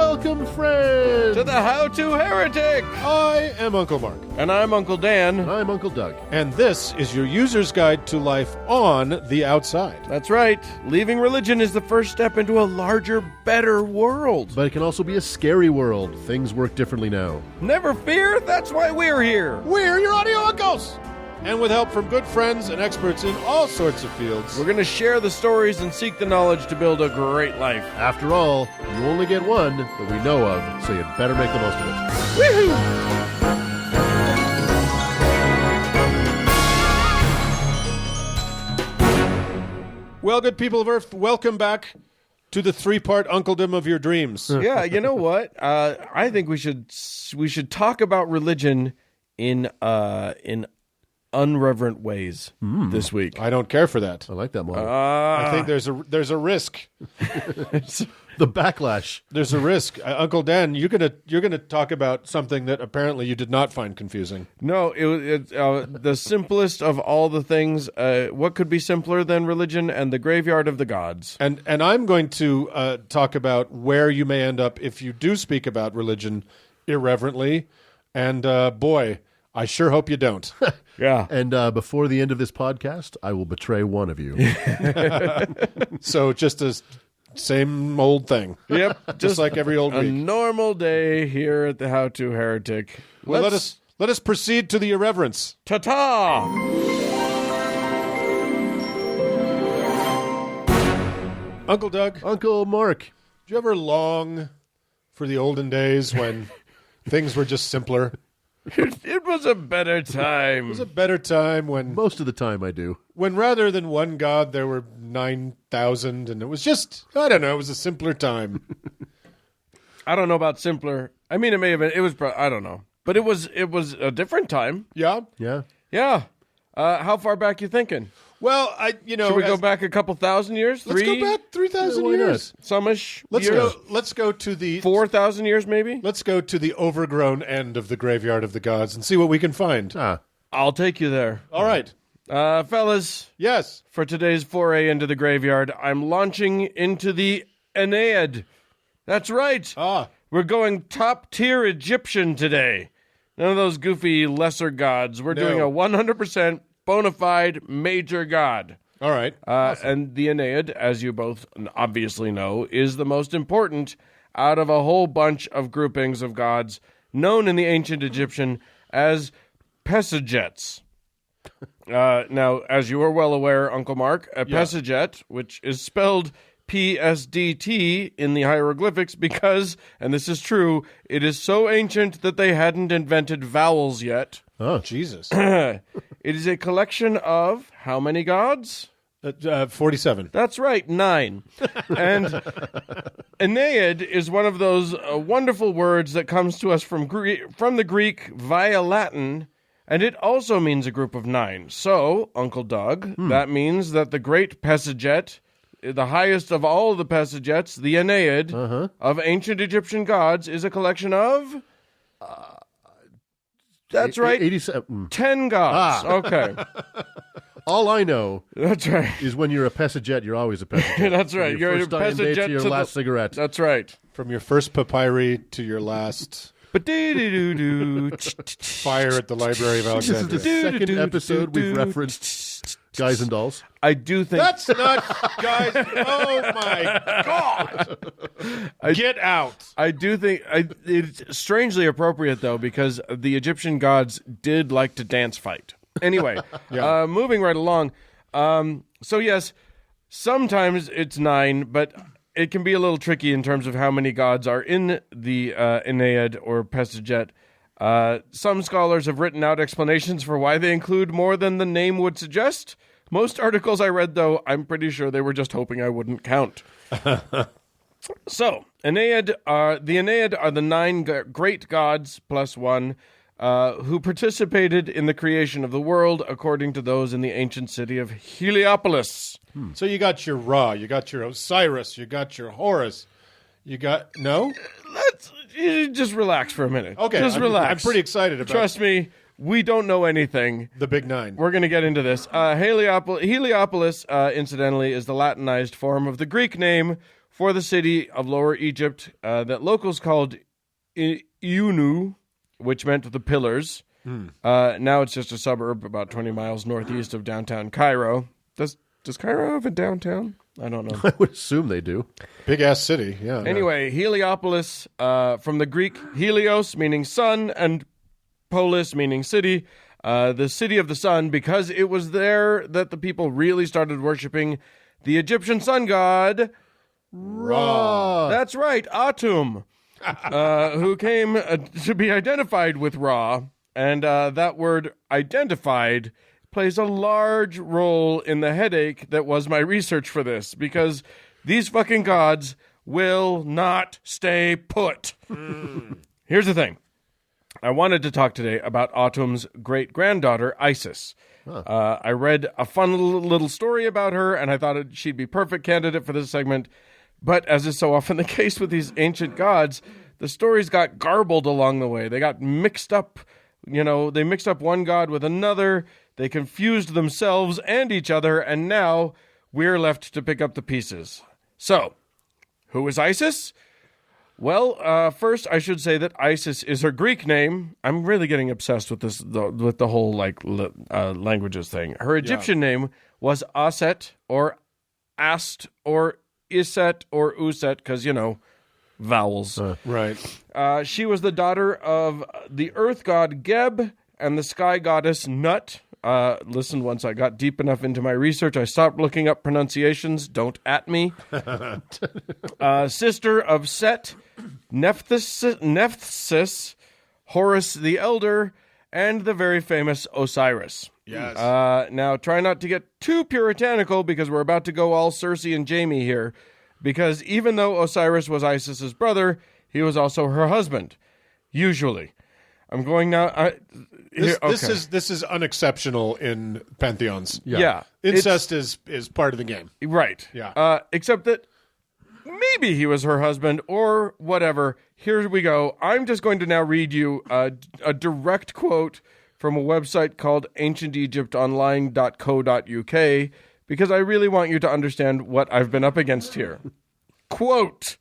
Welcome, friends, to the How to Heretic. I am Uncle Mark. And I'm Uncle Dan. And I'm Uncle Doug. And this is your user's guide to life on the outside. That's right. Leaving religion is the first step into a larger, better world. But it can also be a scary world. Things work differently now. Never fear, that's why we're here. We're your audio uncles! And with help from good friends and experts in all sorts of fields, We're going to share the stories and seek the knowledge to build a great life. After all, you only get one that we know of, so you'd better make the most of it. Woohoo! well, good people of Earth, welcome back to the three-part uncledom of your dreams. Yeah, you know what? I think we should talk about religion in unreverent ways this week. I don't care for that. I like that model. I think there's a risk. The backlash. There's a risk. Uncle Dan, you're gonna talk about something that apparently you did not find confusing. No, it's the simplest of all the things. What could be simpler than religion and the graveyard of the gods? And I'm going to talk about where you may end up if you do speak about religion irreverently. And boy, I sure hope you don't. Yeah. And before the end of this podcast, I will betray one of you. So just a same old thing. Yep. Just like every old A week. normal day here at the How to Heretic. Well, let us proceed to the irreverence. Ta-ta! Uncle Doug, Uncle Mark. did you ever long for the olden days when things were just simpler? It was a better time. It was a better time when Most of the time I do. rather than one god there were 9,000, and it was just, I don't know, it was a simpler time. I don't know about simpler. I mean, it may have been. It was. I don't know. But it was a different time. Yeah. Yeah. Yeah. How far back you thinking? Well, Should we go back a couple thousand years? Let's go back 3,000 why not? years. Some-ish Let's years? go to the 4,000 years, maybe? Let's go to the overgrown end of the graveyard of the gods and see what we can find. I'll take you there. All right. Fellas, Yes. for today's foray into the graveyard, I'm launching into the Aeneid. That's right. We're going top-tier Egyptian today. None of those goofy lesser gods. We're doing a 100% bona fide major god. All right. And the Aeneid, as you both obviously know, is the most important out of a whole bunch of groupings of gods known in the ancient Egyptian as Pesagets. Now, as you are well aware, Uncle Mark, a Pesaget, which is spelled PSDT in the hieroglyphics because, and this is true, it is so ancient that they hadn't invented vowels yet. Oh, Jesus. It is a collection of how many gods? 47. That's right, 9. And Aeneid is one of those wonderful words that comes to us from the Greek via Latin, and it also means a group of 9. So, Uncle Doug, that means that the great Pesaget, the highest of all the Pesagets, the Aeneid of ancient Egyptian gods, is a collection of... That's right. 87. 10 gods. Okay. All I know That's right. is when you're a Pesaget, you're always a Pesaget. That's right. From You're your a first dying day Pesaget to your to last cigarette. That's right. From your first papyri to your last Ba-doo-doo-doo-doo. fire at the Library of This is the Alexandria. second episode we've referenced Guys and Dolls. I do think... That's not, guys. Oh my God! Get out! I do think it's strangely appropriate, though, because the Egyptian gods did like to dance fight. Anyway, moving right along. So, yes, sometimes it's 9, but it can be a little tricky in terms of how many gods are in the Aeneid or Pesaget. Some scholars have written out explanations for why they include more than the name would suggest. Most articles I read, though, I'm pretty sure they were just hoping I wouldn't count. So, the Aeneid are the 9 great gods plus 1 who participated in the creation of the world, according to those in the ancient city of Heliopolis. So you got your Ra, you got your Osiris, you got your Horus, you got Let's just relax for a minute. Okay, just relax. I'm pretty excited about. Trust me, we don't know anything. The big 9. We're going to get into this. Heliopolis, incidentally, is the Latinized form of the Greek name for the city of Lower Egypt that locals called Iunu, which meant the Pillars. Now it's just a suburb about 20 miles northeast of downtown Cairo. Does Cairo have a downtown? I don't know. I would assume they do. Big-ass city, yeah. Anyway, Heliopolis, from the Greek Helios, meaning sun, and polis, meaning city. The city of the sun, because it was there that the people really started worshiping the Egyptian sun god, Ra. That's right, Atum, who came to be identified with Ra. And that word identified plays a large role in the headache that was my research for this, because these fucking gods will not stay put. Here's the thing. I wanted to talk today about Atum's great-granddaughter, Isis. I read a fun little story about her, and I thought she'd be perfect candidate for this segment. But as is so often the case with these ancient gods, the stories got garbled along the way. They got mixed up. They mixed up one god with another. They confused themselves and each other, and now we're left to pick up the pieces. So, who is Isis? Well, first I should say that Isis is her Greek name. I'm really getting obsessed with this, with the whole languages thing. Her Egyptian name was Aset, or Ast, or Iset, or Uset, because vowels. Right. She was the daughter of the earth god Geb and the sky goddess Nut. Listen, once I got deep enough into my research, I stopped looking up pronunciations. Don't at me. Sister of Set, Nephthys, Horus the Elder, and the very famous Osiris. Yes. Now, try not to get too puritanical, because we're about to go all Cersei and Jaime here. Because even though Osiris was Isis's brother, he was also her husband. Usually. I'm going now... This is unexceptional in pantheons. Yeah. Incest is part of the game. Right. Yeah. Except that maybe he was her husband or whatever. Here we go. I'm just going to now read you a direct quote from a website called ancientegyptonline.co.uk, because I really want you to understand what I've been up against here. Quote,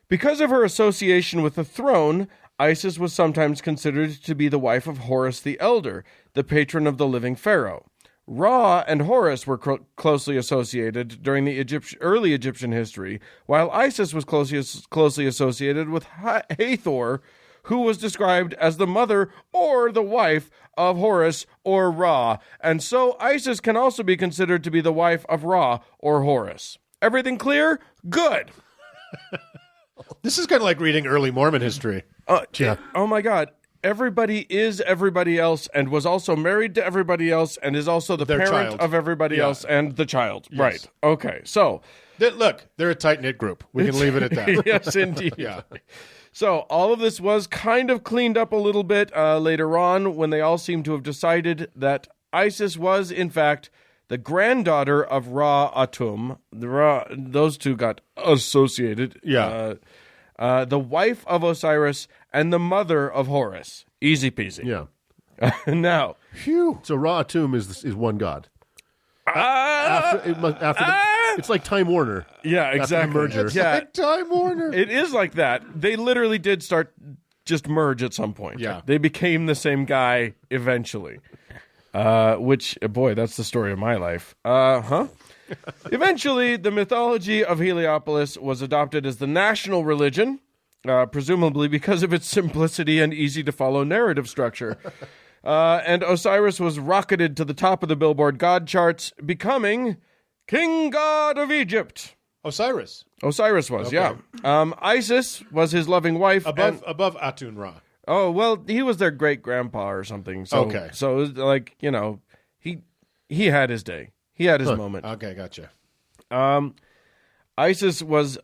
because of her association with the throne, Isis was sometimes considered to be the wife of Horus the Elder, the patron of the living pharaoh. Ra and Horus were closely associated during the early Egyptian history, while Isis was closely associated with Hathor, who was described as the mother or the wife of Horus or Ra, and so Isis can also be considered to be the wife of Ra or Horus. Everything clear? Good. This is kind of like reading early Mormon history. Yeah. Oh my God. Everybody is everybody else and was also married to everybody else and is also the parent child. of everybody else and the child. Yes. Right. Okay. So. Look, they're a tight-knit group. We can leave it at that. Yes, indeed. Yeah. So all of this was kind of cleaned up a little bit later on, when they all seemed to have decided that Isis was, in fact, the granddaughter of Ra Atum. Those two got associated. Yeah. The wife of Osiris and the mother of Horus. Easy peasy. Yeah. Now. Phew. So Ra Atum is one god. It's like Time Warner. Yeah, exactly. Merger. It's Yeah. like Time Warner. It is like that. They literally did start just merge at some point. Yeah. They became the same guy eventually. Which, boy, that's the story of my life. Eventually, the mythology of Heliopolis was adopted as the national religion, presumably because of its simplicity and easy-to-follow narrative structure. And Osiris was rocketed to the top of the Billboard God charts, becoming King God of Egypt. Osiris. Osiris was, yeah. Isis was his loving wife. Above Atun Ra. Oh, well, he was their great-grandpa or something. So, Okay. So, it was like, he had his day. He had his moment. Okay, gotcha. Isis was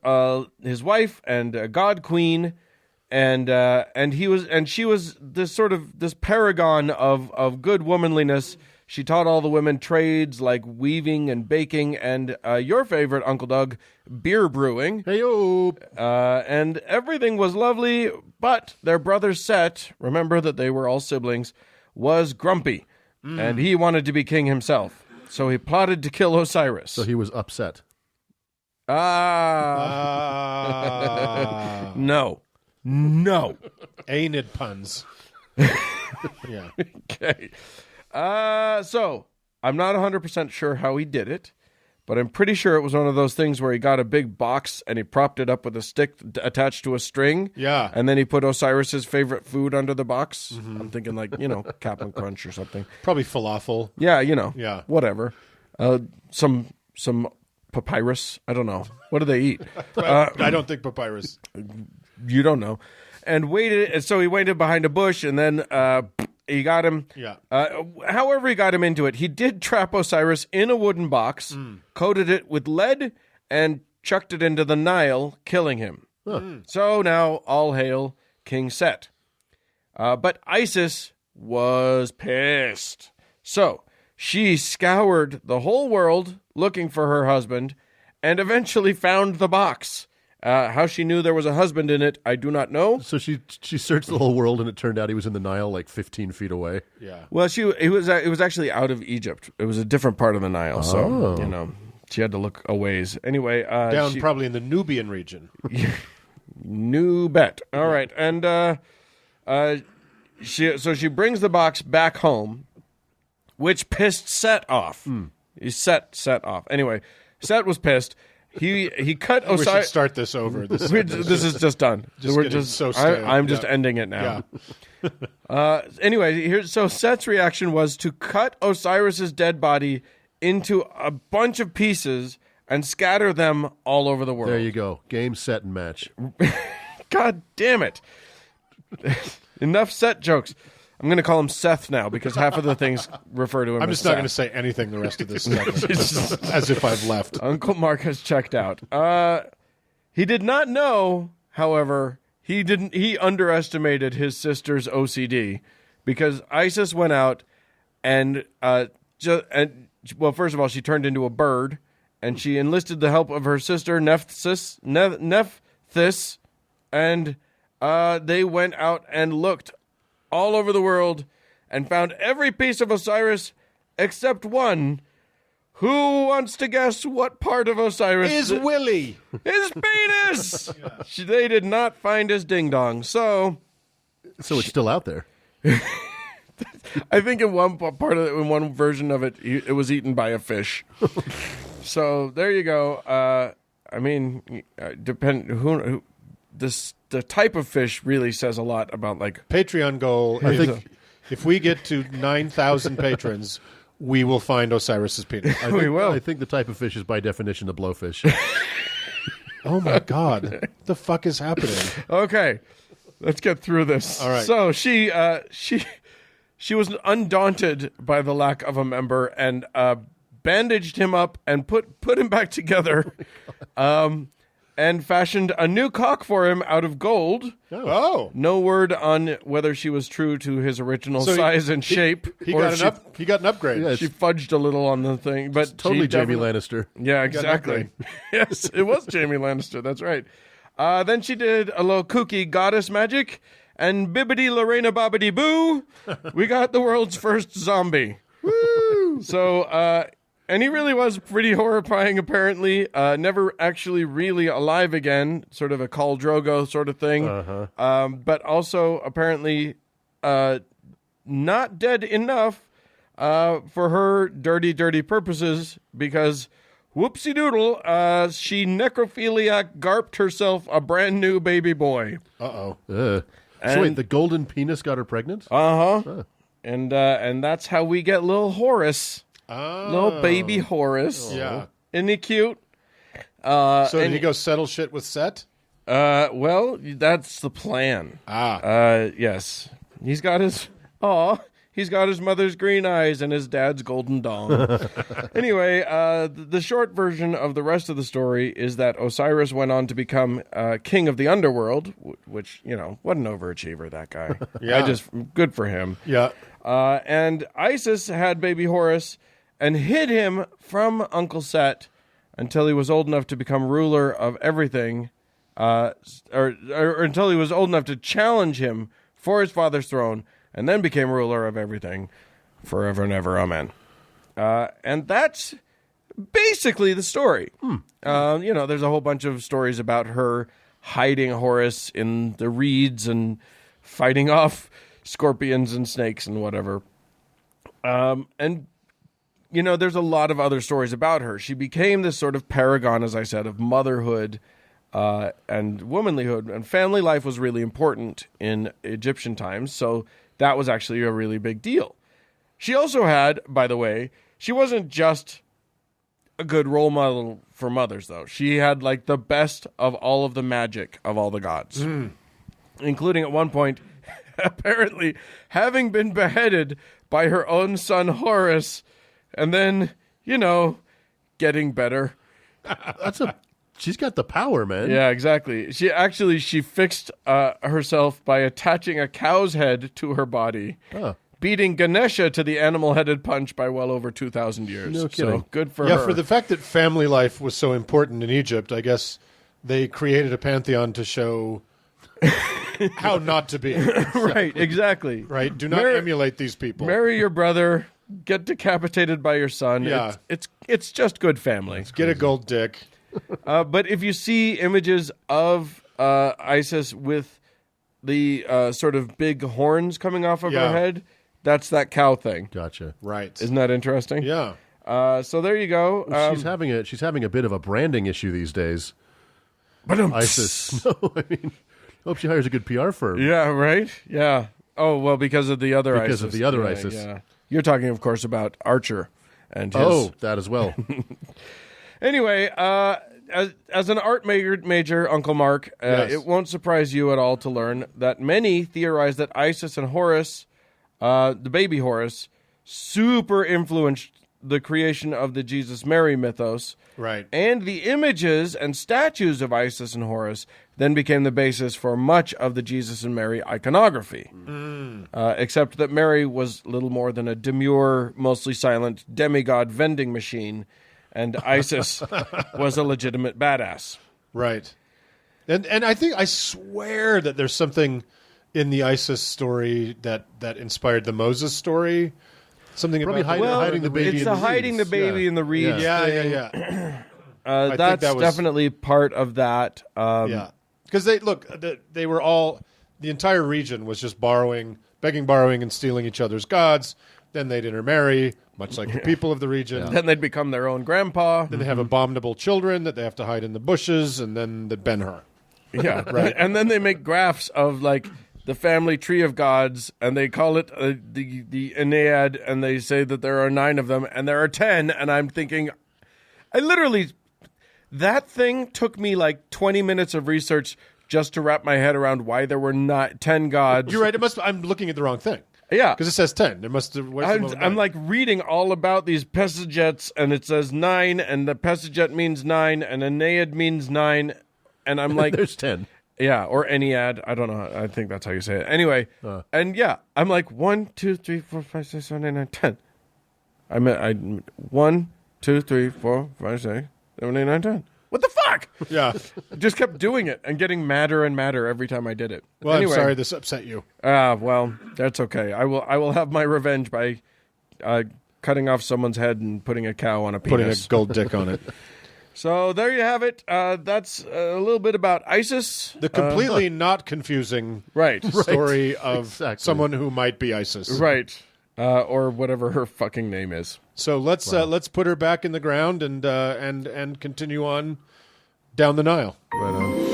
his wife and a god queen, and she was this paragon of good womanliness. She taught all the women trades like weaving and baking, and your favorite, Uncle Doug, beer brewing. Hey-o. And everything was lovely, but their brother Set, remember that they were all siblings, was grumpy, and he wanted to be king himself. So he plotted to kill Osiris. So he was upset. Ah. No. Aenid puns. Yeah. Okay. So I'm not 100% sure how he did it, but I'm pretty sure it was one of those things where he got a big box and he propped it up with a stick attached to a string. Yeah. And then he put Osiris's favorite food under the box. Mm-hmm. I'm thinking like, Cap'n Crunch or something. Probably falafel. Yeah, Yeah. whatever. Some papyrus. I don't know. What do they eat? I don't think papyrus. You don't know. And waited. And so he waited behind a bush, and then he got him. Yeah. However he got him into it, he did trap Osiris in a wooden box, coated it with lead, and chucked it into the Nile, killing him. So now all hail King Set. But Isis was pissed. So she scoured the whole world looking for her husband and eventually found the box. How she knew there was a husband in it, I do not know. So she searched the whole world, and it turned out he was in the Nile, like 15 feet away. Yeah. Well, it was actually out of Egypt. It was a different part of the Nile, so she had to look a ways. Anyway, Down probably in the Nubian region. New bet. All right, and she brings the box back home, which pissed Set off. He set off. Anyway, Set was pissed. He cut Osiris. We should start this over. This is just done. We're just so stale. I'm just ending it now. Yeah. Anyway, so Set's reaction was to cut Osiris's dead body into a bunch of pieces and scatter them all over the world. There you go. Game, set, and match. God damn it. Enough Set jokes. I'm going to call him Seth now because half of the things refer to him I'm as just not Seth. going to say anything the rest of this segment, as if I've left. Uncle Mark has checked out. He did not know, however, he underestimated his sister's OCD because Isis went out and first of all, she turned into a bird and she enlisted the help of her sister Nephthys, and they went out and looked all over the world and found every piece of Osiris except one. Who wants to guess what part of Osiris Is Willie? His penis. They did not find his ding dong. So it's still out there. I think in one part of it, in one version of it, it was eaten by a fish. So there you go. I mean, the type of fish really says a lot about like Patreon goal. I think if we get to 9,000 patrons, we will find Osiris's penis. We will. I think the type of fish is by definition a blowfish. Oh my God! What the fuck is happening? Okay, let's get through this. All right. So she was undaunted by the lack of a member and bandaged him up and put him back together. And fashioned a new cock for him out of gold. Oh. No word on whether she was true to his original size and shape. He got an upgrade. Yeah, she fudged a little on the thing. But totally she Jamie Lannister. Yeah, exactly. Yes, it was Jamie Lannister. That's right. Then she did a little kooky goddess magic. And bibbidi Lorena bobbidi boo, we got the world's first zombie. Woo! So, and he really was pretty horrifying, apparently. Never actually really alive again, sort of a Khal Drogo sort of thing. But also, apparently, not dead enough for her dirty, dirty purposes, because whoopsie doodle, she necrophiliac garped herself a brand new baby boy. Uh-oh. So wait, the golden penis got her pregnant? Uh-huh. And that's how we get little Horus. Oh. Little baby Horus. Yeah. Isn't he cute? So did he go settle shit with Set? Well, that's the plan. Yes. He's got his mother's green eyes and his dad's golden dong. Anyway, the short version of the rest of the story is that Osiris went on to become king of the underworld, which, what an overachiever, that guy. Yeah. Good for him. Yeah. And Isis had baby Horus and hid him from Uncle Set until he was old enough to become ruler of everything, or until he was old enough to challenge him for his father's throne, and then became ruler of everything forever and ever. Amen. And that's basically the story. There's a whole bunch of stories about her hiding Horus in the reeds and fighting off scorpions and snakes and whatever. There's a lot of other stories about her. She became this sort of paragon, as I said, of motherhood and womanlyhood. And family life was really important in Egyptian times, so that was actually a really big deal. She also had, by the way, she wasn't just a good role model for mothers, though. She had, like, the best of all of the magic of all the gods, including at one point, apparently, having been beheaded by her own son Horus, and then, getting better. She's got the power, man. Yeah, exactly. She fixed herself by attaching a cow's head to her body, beating Ganesha to the animal-headed punch by well over 2,000 years. No kidding. So good for her. Yeah, for the fact that family life was so important in Egypt, I guess they created a pantheon to show how not to be. Right, exactly. Right? Do not emulate these people. Marry your brother, get decapitated by your son. Yeah. It's just good family. Get a gold dick. But if you see images of Isis with the sort of big horns coming off of her head, that's that cow thing. Gotcha. Right. Isn't that interesting? Yeah. So there you go. She's having a bit of a branding issue these days. ISIS. No, I mean, hope she hires a good PR firm. Yeah, right? Yeah. Oh, well, because of the other ISIS. Because of the other ISIS. Yeah. You're talking, of course, about Archer and his... Oh, that as well. Anyway, as an art major, Uncle Mark, Yes. it won't surprise you at all to learn that many theorize that Isis and Horus, the baby Horus, super influenced the creation of the Jesus-Mary mythos. Right. And the images and statues of Isis and Horus then became the basis for much of the Jesus and Mary iconography. Except that Mary was little more than a demure, mostly silent demigod vending machine, and Isis was a legitimate badass. Right. And I swear that there's something in the ISIS story that inspired the Moses story. Something Probably about hiding the baby It's in the the hiding reeds. the baby in the reeds. Yeah. That's that was- definitely part of that. Yeah. Because they were all, the entire region was just borrowing, and stealing each other's gods. Then they'd intermarry, much like the people of the region. Then they'd become their own grandpa. Then they have abominable children that they have to hide in the bushes, and then they Ben-Hur. Yeah, right. And then they make graphs of like the family tree of gods, and they call it the Aeneid, and they say that there are 9 of them, and there are 10. And I'm thinking, that thing took me like 20 minutes of research just to wrap my head around why there were not 10 gods. You're right. I'm looking at the wrong thing. Yeah, Because it says 10. There must have. I'm like reading all about these Pesajets, and it says 9, and the Pesajet means 9, and Aeneid means 9, and I'm like, There's 10. yeah, or Ennead. I don't know. I think that's how you say it. Anyway, and yeah, I'm like 1, 2, 3, 4, 5, 6, 7, 8, 9, 10. I meant 1, 2, 3, 4, 5, 6, 7, 8, 9, 10. What the fuck? Yeah. Just kept doing it and getting madder and madder every time I did it. Well, anyway, I'm sorry this upset you. well, that's okay. I will have my revenge by cutting off someone's head and putting a cow on a penis. Putting a gold dick on it. So there you have it. That's a little bit about ISIS. The completely not confusing Right. story of Exactly. someone who might be ISIS. Right. Or whatever her fucking name is. So let's put her back in the ground and continue on down the Nile. Right on.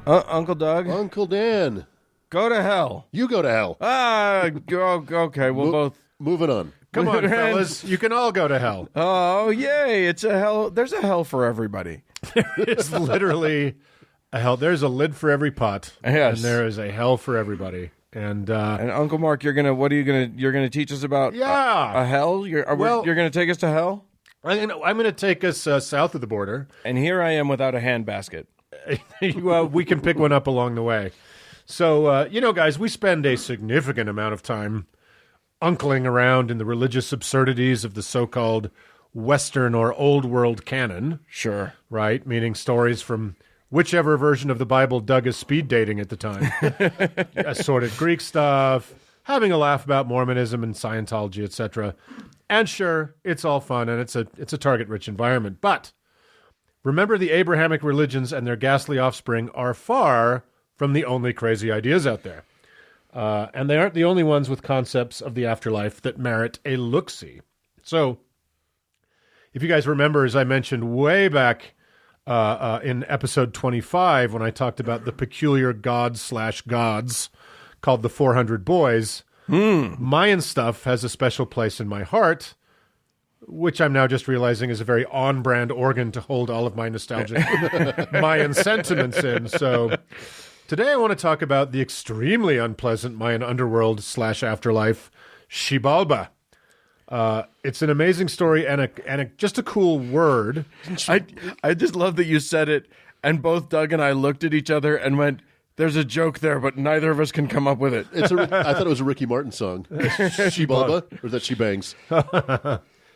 Uncle Doug, Uncle Dan, go to hell. you go to hell. Okay. We'll both. Moving on. Come on, fellas. You can all go to hell. Oh, yay. It's a hell. There's a hell for everybody. It's literally a hell. There's a lid for every pot. Yes. And there is a hell for everybody. And Uncle Mark, you're gonna teach us about Yeah. a hell? You're gonna take us to hell? I'm going to take us south of the border. And here I am without a handbasket. Well, we can pick one up along the way. So, guys, we spend a significant amount of time uncling around in the religious absurdities of the so-called Western or Old World canon, Sure. right? Meaning stories from whichever version of the Bible Doug is speed dating at the time. Assorted Greek stuff, having a laugh about Mormonism and Scientology, etc. And sure, it's all fun, and it's a target-rich environment. But remember, the Abrahamic religions and their ghastly offspring are far from the only crazy ideas out there. And they aren't the only ones with concepts of the afterlife that merit a look-see. So, if you guys remember, as I mentioned way back in episode 25, when I talked about the peculiar gods called the 400 Boys, Mayan stuff has a special place in my heart, which I'm now just realizing is a very on-brand organ to hold all of my nostalgic Mayan sentiments in. So today I want to talk about the extremely unpleasant Mayan underworld / afterlife, Xibalba. It's an amazing story and just a cool word. I just love that you said it, and both Doug and I looked at each other and went, "There's a joke there, but neither of us can come up with it." I thought it was a Ricky Martin song. Xibalba? Or is that She Bangs?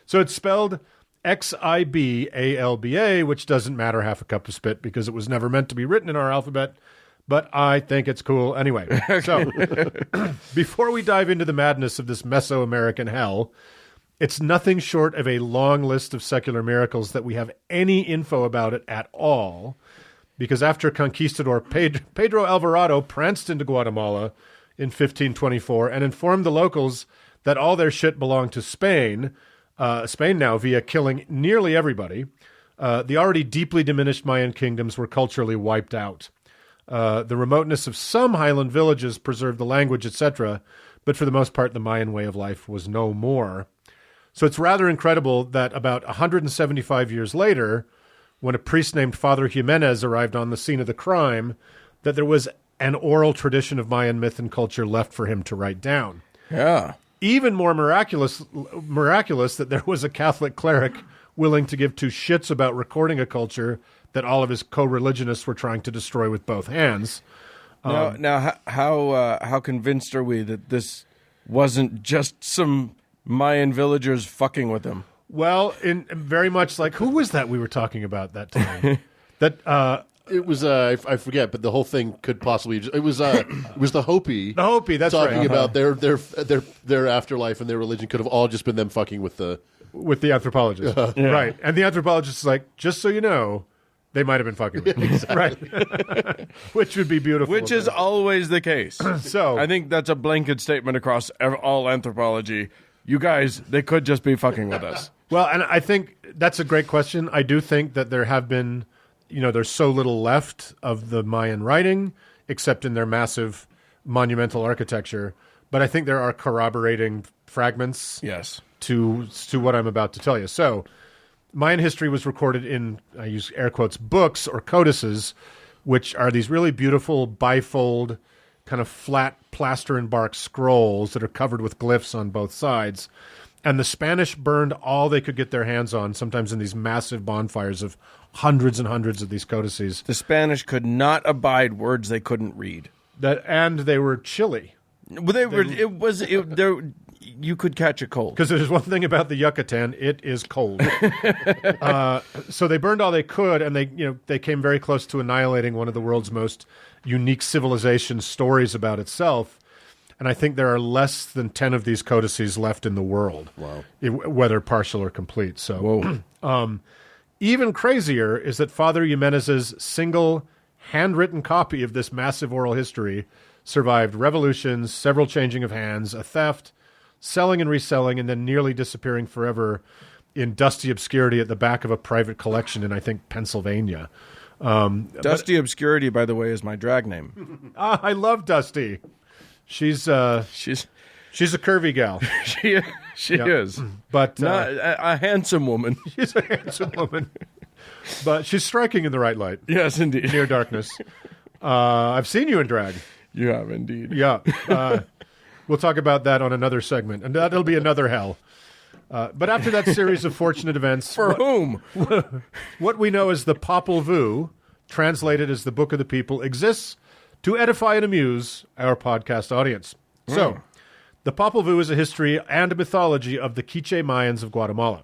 So it's spelled Xibalba, which doesn't matter half a cup of spit because it was never meant to be written in our alphabet, but I think it's cool anyway. So before we dive into the madness of this Mesoamerican hell, it's nothing short of a long list of secular miracles that we have any info about it at all. Because after Conquistador Pedro Alvarado pranced into Guatemala in 1524 and informed the locals that all their shit belonged to Spain, Spain now via killing nearly everybody, the already deeply diminished Mayan kingdoms were culturally wiped out. The remoteness of some highland villages preserved the language, etc., but for the most part the Mayan way of life was no more. So it's rather incredible that about 175 years later, when a priest named Father Jimenez arrived on the scene of the crime, that there was an oral tradition of Mayan myth and culture left for him to write down. Yeah. Even more miraculous that there was a Catholic cleric willing to give two shits about recording a culture that all of his co-religionists were trying to destroy with both hands. Now, how convinced are we that this wasn't just some Mayan villagers fucking with him? Well, in very much like, who was that we were talking about that time? It was I forget, but the whole thing could possibly it was the Hopi. The Hopi, that's talking right. about their afterlife and their religion could have all just been them fucking with the anthropologist, right? And the anthropologist is like, just so you know, they might have been fucking with me. Exactly. Right? Which would be beautiful. Which is always the case. So I think that's a blanket statement across all anthropology. You guys, they could just be fucking with us. Well, and I think that's a great question. I do think that there have been, there's so little left of the Mayan writing, except in their massive monumental architecture. But I think there are corroborating fragments Yes. to what I'm about to tell you. So Mayan history was recorded in, I use air quotes, books or codices, which are these really beautiful bifold, kind of flat plaster and bark scrolls that are covered with glyphs on both sides. And the Spanish burned all they could get their hands on, sometimes in these massive bonfires of hundreds and hundreds of these codices. The Spanish could not abide words they couldn't read. And they were chilly. Well, you could catch a cold. Because there's one thing about the Yucatan, it is cold. So they burned all they could, and they came very close to annihilating one of the world's most unique civilization stories about itself. And I think there are less than 10 of these codices left in the world. Wow. Whether partial or complete. So, even crazier is that Father Jimenez's single handwritten copy of this massive oral history survived revolutions, several changing of hands, a theft, selling and reselling, and then nearly disappearing forever in dusty obscurity at the back of a private collection in, I think, Pennsylvania. Dusty Obscurity, by the way, is my drag name. I love Dusty. She's a curvy gal. She is, but not a handsome woman. She's a handsome woman, but she's striking in the right light. Yes, indeed. Near darkness. I've seen you in drag. You have indeed. Yeah. We'll talk about that on another segment, and that'll be another hell. But after that series of fortunate events... For whom? What we know as the Popol Vuh, translated as the Book of the People, exists to edify and amuse our podcast audience. So, the Popol Vuh is a history and mythology of the Quiche Mayans of Guatemala.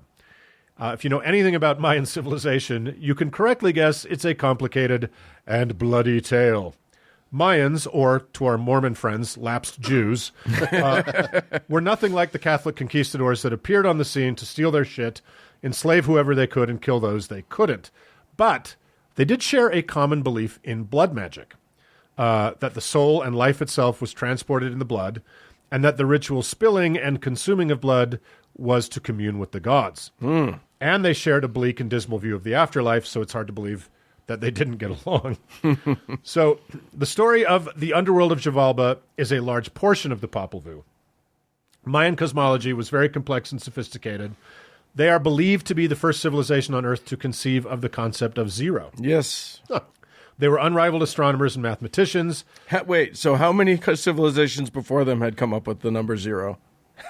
If you know anything about Mayan civilization, you can correctly guess it's a complicated and bloody tale. Mayans, or to our Mormon friends, lapsed Jews, were nothing like the Catholic conquistadors that appeared on the scene to steal their shit, enslave whoever they could, and kill those they couldn't. But they did share a common belief in blood magic, that the soul and life itself was transported in the blood, and that the ritual spilling and consuming of blood was to commune with the gods. And they shared a bleak and dismal view of the afterlife, so it's hard to believe that they didn't get along. So the story of the underworld of Xibalba is a large portion of the Popol Vuh. Mayan cosmology was very complex and sophisticated. They are believed to be the first civilization on Earth to conceive of the concept of zero. Yes. They were unrivaled astronomers and mathematicians. Wait, so how many civilizations before them had come up with the number 0?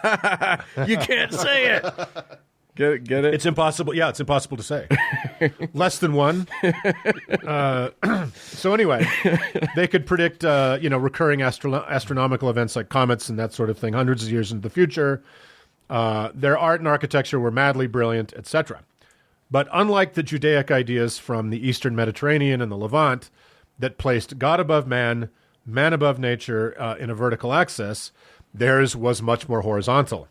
You can't say it. Get it? It's impossible. Yeah, it's impossible to say. Less than one. So anyway, they could predict, recurring astronomical events like comets and that sort of thing, hundreds of years into the future. Their art and architecture were madly brilliant, etc. But unlike the Judaic ideas from the Eastern Mediterranean and the Levant that placed God above man, man above nature in a vertical axis, theirs was much more horizontal.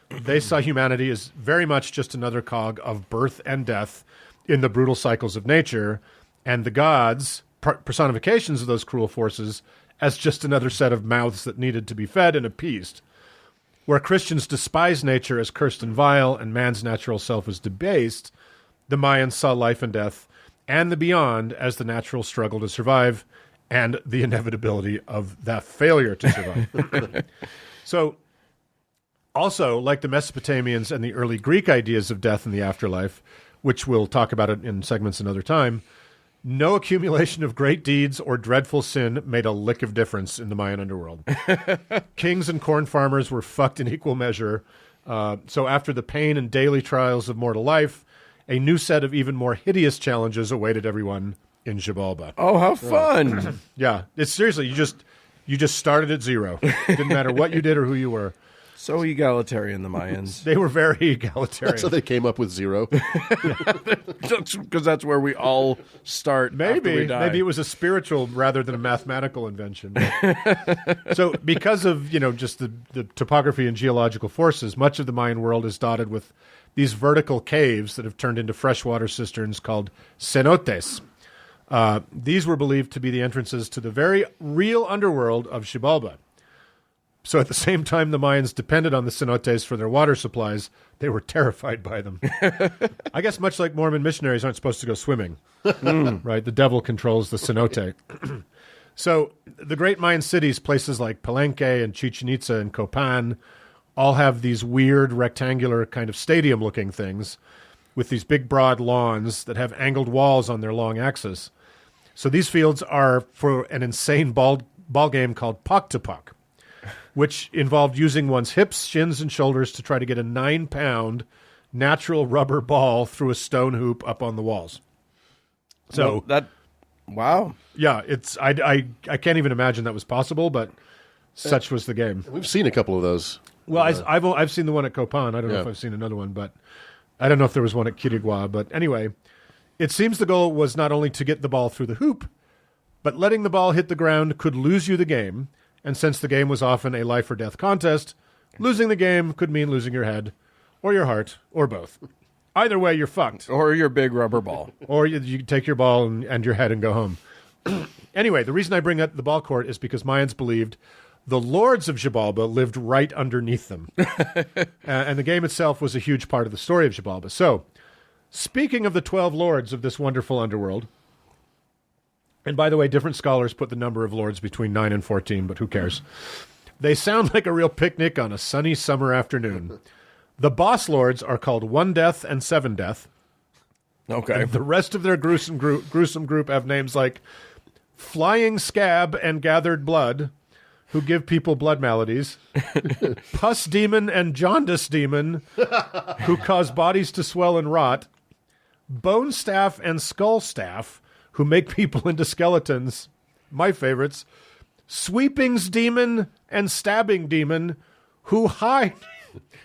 They saw humanity as very much just another cog of birth and death in the brutal cycles of nature, and the gods, personifications of those cruel forces, as just another set of mouths that needed to be fed and appeased. Where Christians despise nature as cursed and vile and man's natural self as debased, the Mayans saw life and death and the beyond as the natural struggle to survive and the inevitability of that failure to survive. So, also, like the Mesopotamians and the early Greek ideas of death and the afterlife, which we'll talk about it in segments another time, no accumulation of great deeds or dreadful sin made a lick of difference in the Mayan underworld. Kings and corn farmers were fucked in equal measure. So after the pain and daily trials of mortal life, a new set of even more hideous challenges awaited everyone in Xibalba. Oh, how fun. Yeah, it's seriously, you just started at zero. Didn't matter what you did or who you were. So egalitarian, the Mayans. They were very egalitarian. So they came up with 0. Because that's where we all start. After we die. Maybe it was a spiritual rather than a mathematical invention. So because of just the topography and geological forces, much of the Mayan world is dotted with these vertical caves that have turned into freshwater cisterns called cenotes. These were believed to be the entrances to the very real underworld of Xibalba. So at the same time the Mayans depended on the cenotes for their water supplies, they were terrified by them. I guess much like Mormon missionaries aren't supposed to go swimming, right? The devil controls the cenote. So the great Mayan cities, places like Palenque and Chichen Itza and Copan, all have these weird rectangular kind of stadium-looking things with these big broad lawns that have angled walls on their long axis. So these fields are for an insane ball game called Pok-to-Pok, which involved using one's hips, shins, and shoulders to try to get a 9-pound natural rubber ball through a stone hoop up on the walls. So wow. Yeah, it's I can't even imagine that was possible, but such was the game. We've seen a couple of those. Well, I've seen the one at Copan. I don't know if I've seen another one, but I don't know if there was one at Quirigua. But anyway, it seems the goal was not only to get the ball through the hoop, but letting the ball hit the ground could lose you the game. And since the game was often a life or death contest, losing the game could mean losing your head, or your heart, or both. Either way, you're fucked. Or your big rubber ball. Or you take your ball and your head and go home. Anyway, the reason I bring up the ball court is because Mayans believed the lords of Xibalba lived right underneath them. And the game itself was a huge part of the story of Xibalba. So, speaking of the 12 lords of this wonderful underworld, and by the way, different scholars put the number of lords between 9 and 14, but who cares? They sound like a real picnic on a sunny summer afternoon. The boss lords are called One Death and Seven Death. Okay. And the rest of their gruesome group have names like Flying Scab and Gathered Blood, who give people blood maladies, Pus Demon and Jaundice Demon, who cause bodies to swell and rot, Bone Staff and Skull Staff, who make people into skeletons, my favorites, Sweepings Demon and Stabbing Demon, who hide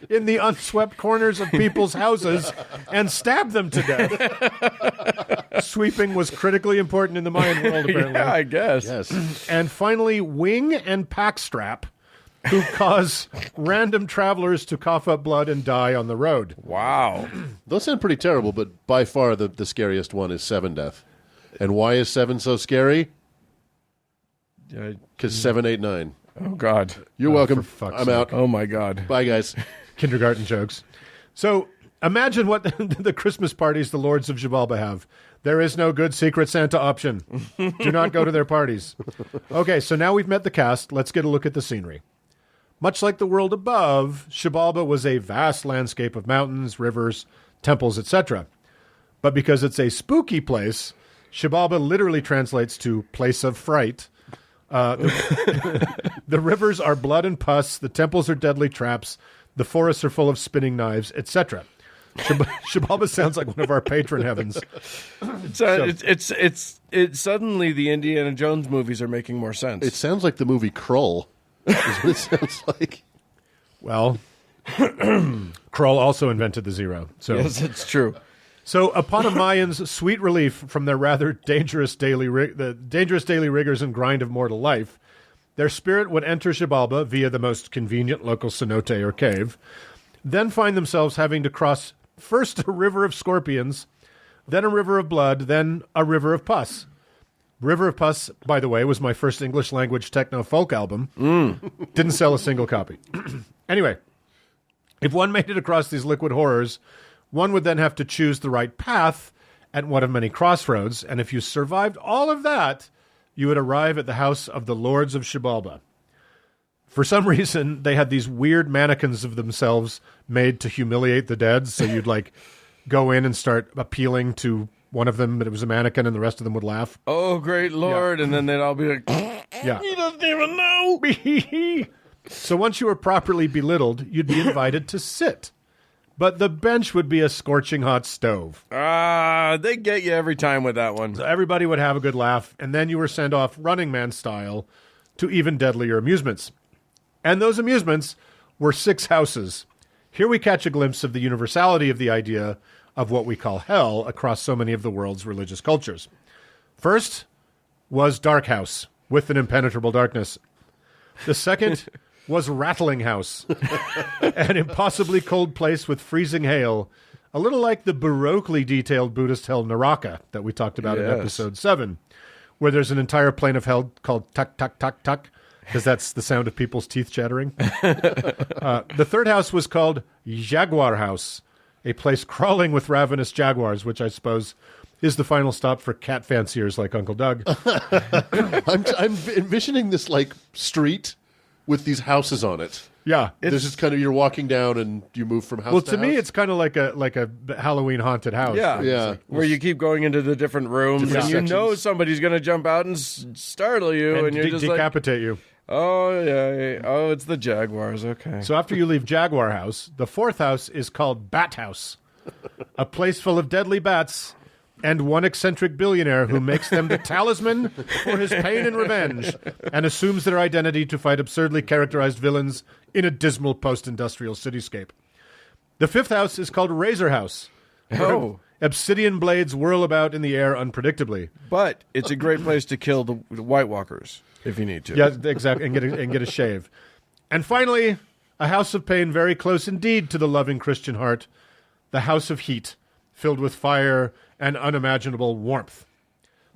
in the unswept corners of people's houses and stab them to death. Sweeping was critically important in the Mayan world, apparently. Yeah, I guess. Yes. And finally, wing and packstrap, who cause random travelers to cough up blood and die on the road. Wow. Those sound pretty terrible, but by far the scariest one is 7 death. And why is 7 so scary? Because 7, 8, 9. Oh, God. You're welcome. for fuck's I'm sake. out. Oh, my God. Bye, guys. Kindergarten jokes. So imagine what the Christmas parties the Lords of Xibalba have. There is no good Secret Santa option. Do not go to their parties. Okay, so now we've met the cast. Let's get a look at the scenery. Much like the world above, Xibalba was a vast landscape of mountains, rivers, temples, etc. But because it's a spooky place, Xibalba literally translates to place of fright. The rivers are blood and pus, the temples are deadly traps, the forests are full of spinning knives, etc. Xibalba sounds like one of our patron heavens. It's suddenly the Indiana Jones movies are making more sense. It sounds like the movie Krull. Is what it sounds like. Well, Kroll also invented the zero. So, yes, it's true. So upon a Mayan's sweet relief from their rather dangerous daily rigors and grind of mortal life, their spirit would enter Xibalba via the most convenient local cenote or cave, then find themselves having to cross first a river of scorpions, then a river of blood, then a river of pus. River of Pus, by the way, was my first English language techno folk album. Didn't sell a single copy. Anyway, if one made it across these liquid horrors, one would then have to choose the right path at one of many crossroads, and if you survived all of that, you would arrive at the house of the Lords of Xibalba. For some reason, they had these weird mannequins of themselves made to humiliate the dead, so you'd go in and start appealing to one of them, but it was a mannequin, and the rest of them would laugh. Oh, great Lord. Yeah. And then they'd all be like, yeah. He doesn't even know. So once you were properly belittled, you'd be invited to sit. But the bench would be a scorching hot stove. They get you every time with that one. So everybody would have a good laugh, and then you were sent off Running Man style to even deadlier amusements. And those amusements were 6 houses. Here we catch a glimpse of the universality of the idea of what we call hell across so many of the world's religious cultures. First was Dark House, with an impenetrable darkness. The second was Rattling House, an impossibly cold place with freezing hail, a little like the baroquely detailed Buddhist hell Naraka that we talked about in episode 7, where there's an entire plane of hell called Tuk Tuk Tuk Tuk, because that's the sound of people's teeth chattering. The third house was called Jaguar House, a place crawling with ravenous jaguars, which I suppose is the final stop for cat fanciers like Uncle Doug. I'm envisioning this street with these houses on it. Yeah, this is kind of, you're walking down and you move from house to house. Well, to me, it's kind of like a Halloween haunted house. Yeah. Where you keep going into the different rooms, and you know somebody's going to jump out and startle you, and you're just decapitate you. Oh, yeah. Oh, it's the Jaguars. Okay. So after you leave Jaguar House, the fourth house is called Bat House, a place full of deadly bats and one eccentric billionaire who makes them the talisman for his pain and revenge and assumes their identity to fight absurdly characterized villains in a dismal post-industrial cityscape. The fifth house is called Razor House. Oh. Obsidian blades whirl about in the air unpredictably. But it's a great place to kill the White Walkers if you need to. Yeah, exactly, and get a shave. And finally, a house of pain very close indeed to the loving Christian heart, the House of Heat, filled with fire and unimaginable warmth.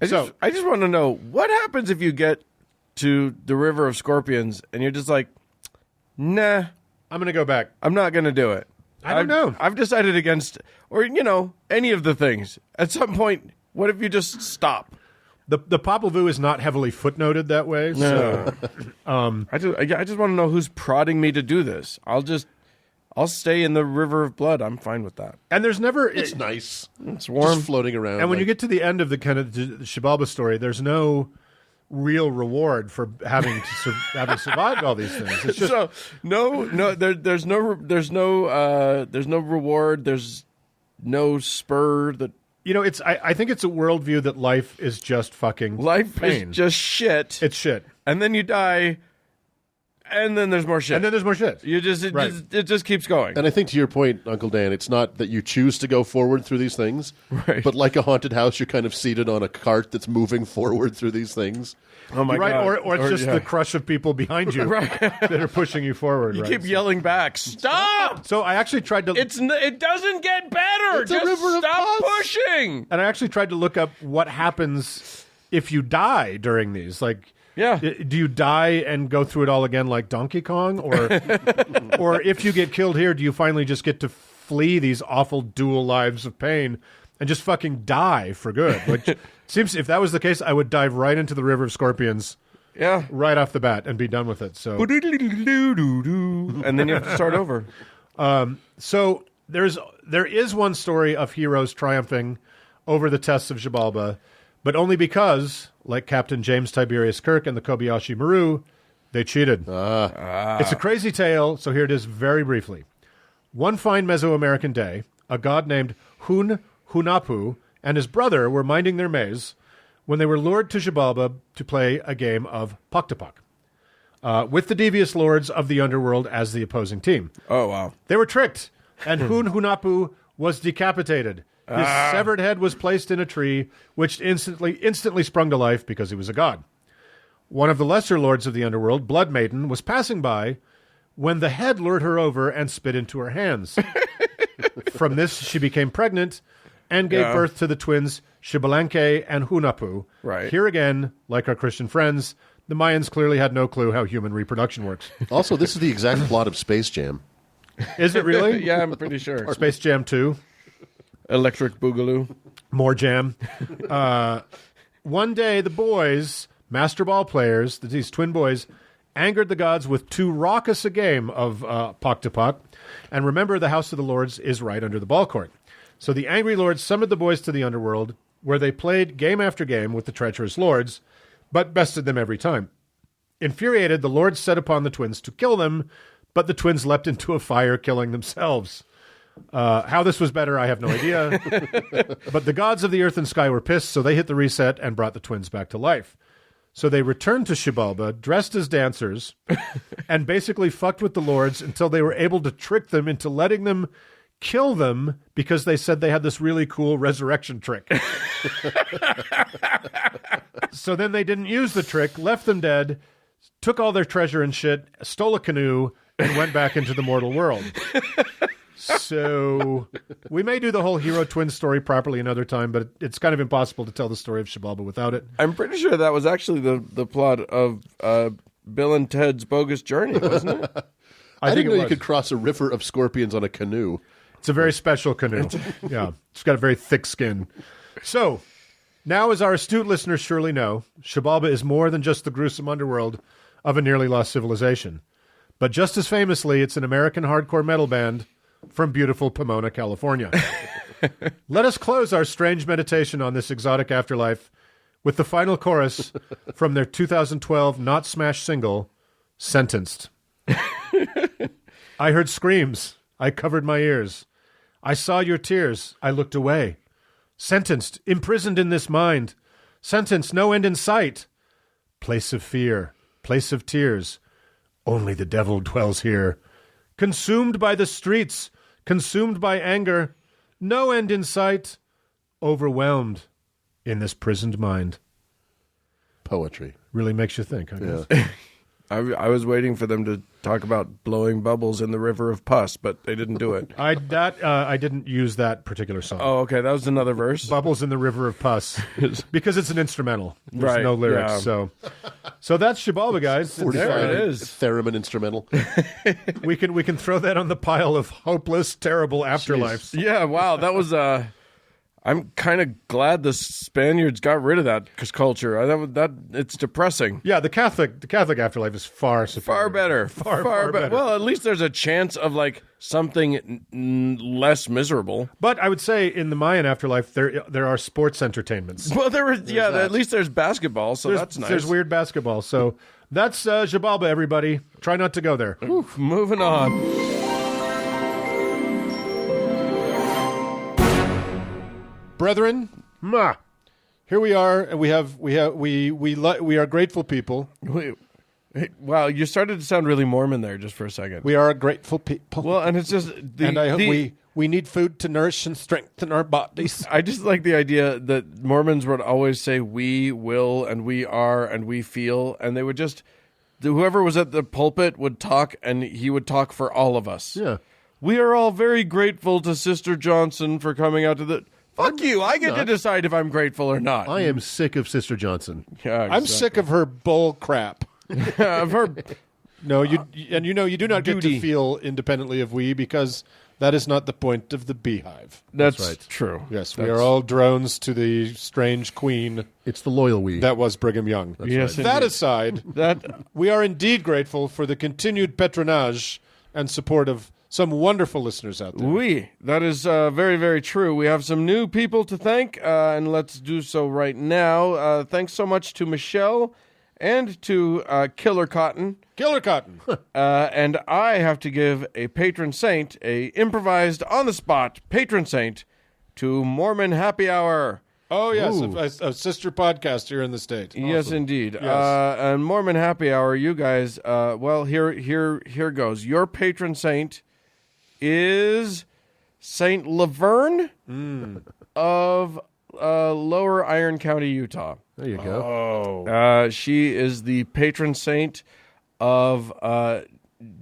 I just want to know, what happens if you get to the River of Scorpions and you're just like, nah, I'm going to go back. I'm not going to do it. I don't know. I've decided against, or, any of the things. At some point, what if you just stop? The Popol Vuh is not heavily footnoted that way. No. So, I just want to know who's prodding me to do this. I'll stay in the River of Blood. I'm fine with that. And there's never... It's nice. It's warm. Just floating around. And when you get to the end of the kind of Xibalba story, there's no real reward for having survived all these things. It's just there's no reward. There's no spur that... I think it's a worldview that life is just fucking life pain. is just shit. It's shit. And then you die, And then there's more shit. And then there's more shit. It just keeps going. And I think to your point, Uncle Dan, it's not that you choose to go forward through these things, right. but like a haunted house, you're kind of seated on a cart that's moving forward through these things. Oh my God. Or it's just the crush of people behind you that are pushing you forward. You keep yelling back, stop! So I actually tried to... It doesn't get better! It's a just river of stop pus. pushing! And I actually tried to look up what happens if you die during these. Like, do you die and go through it all again like Donkey Kong? Or or if you get killed here, do you finally just get to flee these awful dual lives of pain and just fucking die for good? Which seems, if that was the case, I would dive right into the River of Scorpions right off the bat and be done with it. So, and then you have to start over. So there is one story of heroes triumphing over the tests of Xibalba, but only because, like Captain James Tiberius Kirk and the Kobayashi Maru, they cheated. It's a crazy tale, so here it is very briefly. One fine Mesoamerican day, a god named Hunapu and his brother were minding their maze when they were lured to Xibalba to play a game of Poctopoc, with the devious lords of the underworld as the opposing team. Oh, wow. They were tricked, and Hunapu was decapitated. His severed head was placed in a tree, which instantly sprung to life because he was a god. One of the lesser lords of the underworld, Blood Maiden, was passing by when the head lured her over and spit into her hands. From this, she became pregnant and gave birth to the twins Xibalanque and Hunapu. Right. Here again, like our Christian friends, the Mayans clearly had no clue how human reproduction works. Also, this is the exact plot of Space Jam. Is it really? Yeah, I'm pretty sure. Space Jam 2. Electric Boogaloo. More jam. One day, the boys, master ball players, these twin boys, angered the gods with too raucous a game of Poctopoc. And remember, the House of the Lords is right under the ball court. So the angry lords summoned the boys to the underworld, where they played game after game with the treacherous lords, but bested them every time. Infuriated, the lords set upon the twins to kill them, but the twins leapt into a fire, killing themselves. How this was better, I have no idea. But the gods of the earth and sky were pissed, so they hit the reset and brought the twins back to life. So they returned to Xibalba, dressed as dancers, and basically fucked with the lords until they were able to trick them into letting them kill them because they said they had this really cool resurrection trick. So then they didn't use the trick, left them dead, took all their treasure and shit, stole a canoe, and went back into the mortal world. So we may do the whole hero twin story properly another time, but it's kind of impossible to tell the story of Xibalba without it. I'm pretty sure that was actually the plot of Bill and Ted's Bogus Journey, wasn't it? I didn't know you could cross a river of scorpions on a canoe. It's a very special canoe. Yeah, it's got a very thick skin. So, now as our astute listeners surely know, Xibalba is more than just the gruesome underworld of a nearly lost civilization. But just as famously, it's an American hardcore metal band from beautiful Pomona, California. Let us close our strange meditation on this exotic afterlife with the final chorus from their 2012 Not Smash single, Sentenced. I heard screams. I covered my ears. I saw your tears. I looked away. Sentenced, imprisoned in this mind. Sentenced, no end in sight. Place of fear, place of tears. Only the devil dwells here. Consumed by the streets, consumed by anger. No end in sight. Overwhelmed in this prisoned mind. Poetry. Really makes you think, I guess. Yeah. I was waiting for them to talk about blowing bubbles in the river of pus, but they didn't do it. I didn't use that particular song. Oh, okay. That was another verse. Bubbles in the River of Pus. Because it's an instrumental. There's Right, no lyrics. yeah. So that's Xibalba, guys. There it is. Theremin instrumental. We can throw that on the pile of hopeless, terrible afterlives. Yeah, wow. That was I'm kind of glad the Spaniards got rid of that culture. That it's depressing. Yeah, the Catholic afterlife is far superior. Far better. Far better. Well, at least there's a chance of like something less miserable. But I would say in the Mayan afterlife there are sports entertainments. Well, at least there's basketball, so that's nice. There's weird basketball. So that's Xibalba, everybody. Try not to go there. Oof, moving on. Brethren, here we are, and we are grateful people. Wow, you started to sound really Mormon there just for a second. We are a grateful people. Well, and it's just and I hope we need food to nourish and strengthen our bodies. I just like the idea that Mormons would always say we will and we are and we feel, and they would just whoever was at the pulpit would talk, and he would talk for all of us. Yeah. We are all very grateful to Sister Johnson for coming out to the... Fuck you! I get to decide if I'm grateful or not. I am sick of Sister Johnson. Yeah, exactly. I'm sick of her bull crap. Of her... No, you do not get to feel independently of we, because that is not the point of the beehive. That's right. True. Yes, we are all drones to the strange queen It's the loyal we. that was Brigham Young. Yes, That indeed. aside, That... we are indeed grateful for the continued patronage and support of some wonderful listeners out there. That is very, very true. We have some new people to thank, and let's do so right now. Thanks so much to Michelle and to Killer Cotton. Killer Cotton. And I have to give a patron saint, a improvised, on-the-spot patron saint, to Mormon Happy Hour. Oh, yes, a sister podcast here in the state. Yes, indeed. Yes. And Mormon Happy Hour, you guys, well, here goes. Your patron saint is Saint Laverne of Lower Iron County, Utah. There you go. She is the patron saint of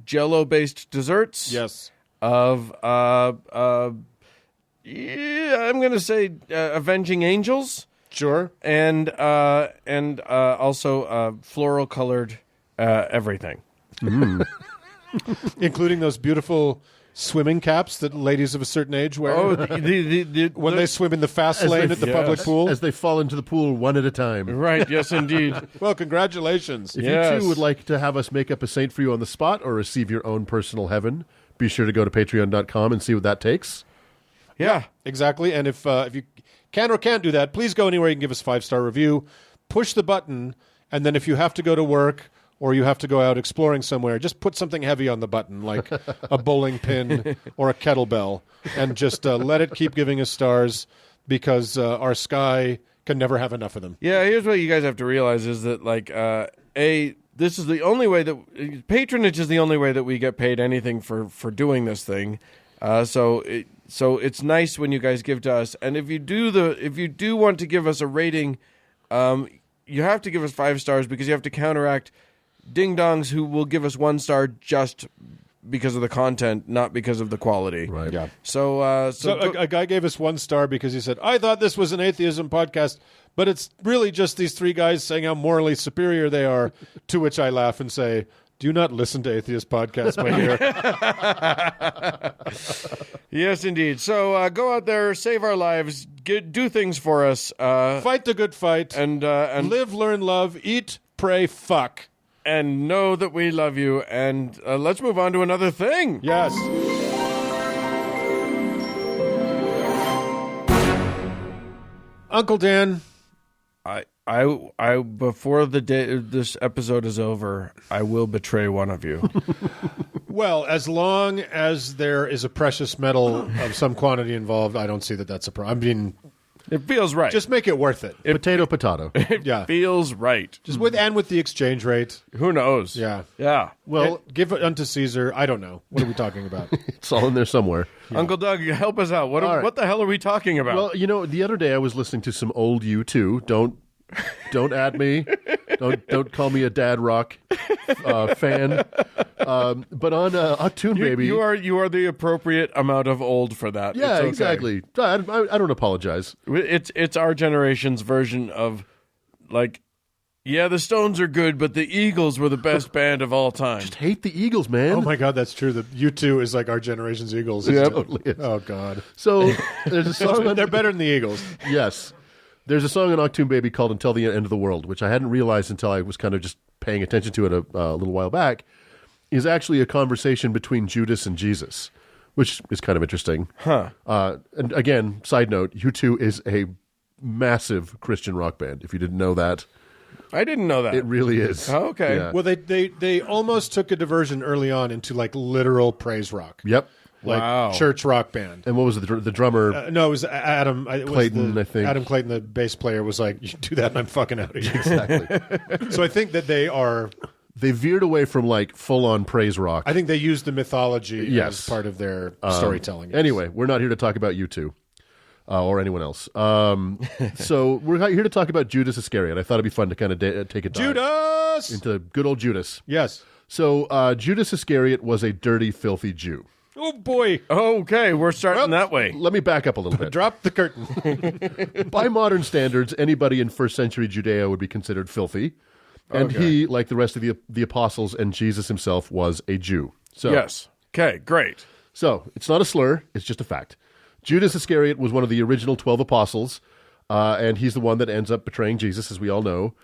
Jello-based desserts. Yes. Of I'm going to say Avenging Angels. Sure. And also floral colored everything. Including those beautiful swimming caps that ladies of a certain age wear. Oh, when they swim in the fast lane at the public pool. As they fall into the pool one at a time. Right, yes, indeed. Well, congratulations. If you too would like to have us make up a saint for you on the spot or receive your own personal heaven, be sure to go to patreon.com and see what that takes. Yeah. Exactly. And if you can or can't do that, please go anywhere you can give us a 5-star review. Push the button, and then if you have to go to work or you have to go out exploring somewhere, just put something heavy on the button, like a bowling pin or a kettlebell, and just let it keep giving us stars, because our sky can never have enough of them. Yeah, here's what you guys have to realize is that, like, this is the only way that patronage is the only way that we get paid anything for doing this thing. So it's nice when you guys give to us, and if you do want to give us a rating, you have to give us 5 stars, because you have to counteract ding-dongs who will give us 1 star just because of the content, not because of the quality. Right. Yeah. So a guy gave us 1 star because he said, I thought this was an atheism podcast, but it's really just these 3 guys saying how morally superior they are, to which I laugh and say, do you not listen to atheist podcasts, my dear? Yes, indeed. So go out there, save our lives, do things for us. Fight the good fight. And live, learn, love, eat, pray, fuck. And know that we love you. And let's move on to another thing. Yes. Uncle Dan. I before the day this episode is over, I will betray one of you. Well, as long as there is a precious metal of some quantity involved, I don't see that that's a problem. I mean, It feels right. just make it worth it. Potato. Yeah. Feels right. Just with the exchange rate. Who knows? Yeah. Yeah. Well, Give it unto Caesar. I don't know. What are we talking about? it's all in there somewhere. Uncle Doug, help us out. All right. What the hell are we talking about? Well, the other day I was listening to some old U2. Don't add me. Don't call me a dad rock fan. But on Octoon Baby, you are the appropriate amount of old for that. yeah, It's okay. exactly. I don't apologize. It's our generation's version of, like, yeah, the Stones are good, but the Eagles were the best band of all time. Just hate the Eagles, man. Oh my God, that's true. The U2 is like our generation's Eagles. Yeah, It's- totally is. Oh God. So there's a song. They're better than the Eagles. Yes. There's a song on Octoon Baby called Until the End of the World, which I hadn't realized until I was kind of just paying attention to it a little while back, is actually a conversation between Judas and Jesus, which is kind of interesting. Huh. And again, side note, U2 is a massive Christian rock band. If you didn't know that, I didn't know that. it really is. Oh, okay. Yeah. Well, they almost took a diversion early on into like literal praise rock. Yep. Like Wow. church rock band. And what was the drummer? No, it was Adam Clayton, I think. Adam Clayton, the bass player, was like, "You do that, and I'm fucking out of here." Exactly. So I think that they are they veered away from like full-on praise rock. I think they used the mythology Yes. as part of their storytelling. Yes. Anyway, we're not here to talk about you two or anyone else. So we're here to talk about Judas Iscariot. I thought it'd be fun to kind of take a dive Judas! into good old Judas. Yes. So Judas Iscariot was a dirty, filthy Jew. Oh, boy. Okay, we're starting that way. Let me back up a little bit. Drop the curtain. By modern standards, anybody in first century Judea would be considered filthy. And he, like the rest of the apostles and Jesus himself, was a Jew. So, Yes. Okay, great. So it's not a slur, it's just a fact. Judas Iscariot was one of the original 12 apostles, and he's the one that ends up betraying Jesus, as we all know,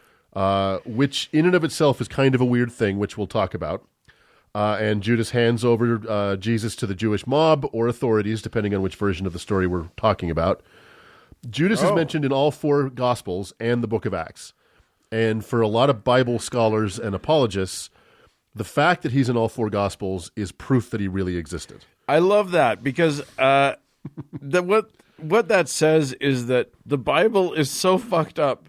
which in and of itself is kind of a weird thing, which we'll talk about. And Judas hands over Jesus to the Jewish mob or authorities, depending on which version of the story we're talking about. Judas is mentioned in all 4 Gospels and the book of Acts. And for a lot of Bible scholars and apologists, the fact that he's in all 4 Gospels is proof that he really existed. I love that because what that says is that the Bible is so fucked up.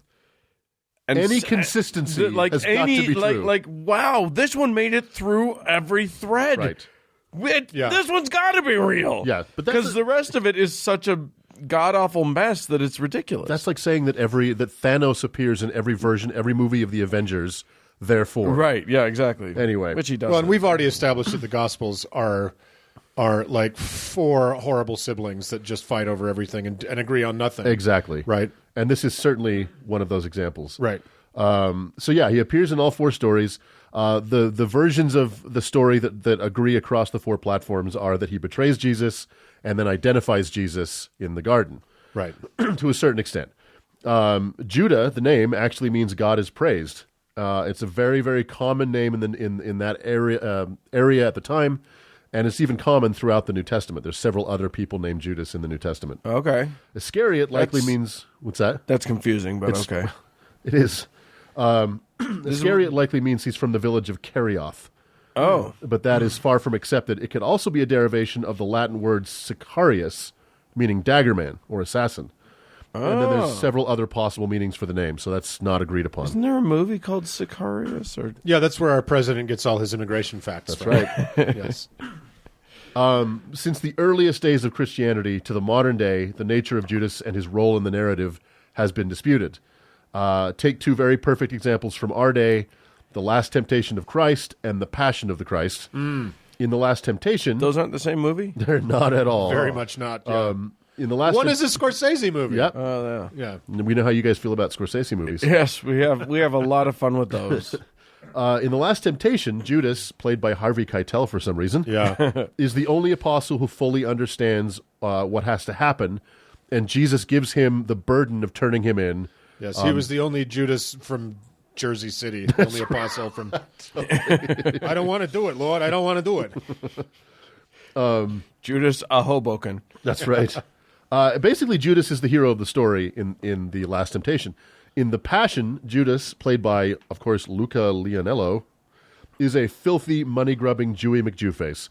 And Any consistency has got to be true. Like, wow, this one made it through every thread. Right. This one's got to be real. Yeah, but that's because the rest of it is such a god-awful mess that it's ridiculous. That's like saying that Thanos appears in every version, every movie of the Avengers, therefore. Right, yeah, exactly. Anyway. Which he does. Well, and we've already established that the Gospels are like 4 horrible siblings that just fight over everything and agree on nothing. Exactly. Right. And this is certainly one of those examples. Right. So yeah, he appears in all 4 stories. The versions of the story that agree across the 4 platforms are that he betrays Jesus and then identifies Jesus in the garden. Right. To a certain extent. Judah, the name, actually means God is praised. It's a very, very common name in that area at the time, and it's even common throughout the New Testament. There's several other people named Judas in the New Testament. Okay. Iscariot likely means... What's that? That's confusing, but okay. It is. Iscariot likely means he's from the village of Kerioth. Oh. But that is far from accepted. It could also be a derivation of the Latin word sicarius, meaning daggerman or assassin. And then there's several other possible meanings for the name, so that's not agreed upon. Isn't there a movie called Sicarius? Or Yeah, that's where our president gets all his immigration facts from. That's right. Yes. Since the earliest days of Christianity to the modern day, the nature of Judas and his role in the narrative has been disputed. Take 2 very perfect examples from our day, the Last Temptation of Christ and the Passion of the Christ. In the Last Temptation... those aren't the same movie? They're not at all. Very much not. Yeah. In the last One is a Scorsese movie. Yep. Oh, Yeah. We know how you guys feel about Scorsese movies. Yes, we have a lot of fun with those. In The Last Temptation, Judas, played by Harvey Keitel for some reason, Yeah. is the only apostle who fully understands what has to happen, and Jesus gives him the burden of turning him in. Yes, he was the only Judas from Jersey City, the only apostle from... I don't want to do it, Lord. I don't want to do it. Judas a Hoboken. That's right. Basically, Judas is the hero of the story in The Last Temptation. In The Passion, Judas, played by, of course, Luca Leonello, is a filthy, money-grubbing Jewy McJewface.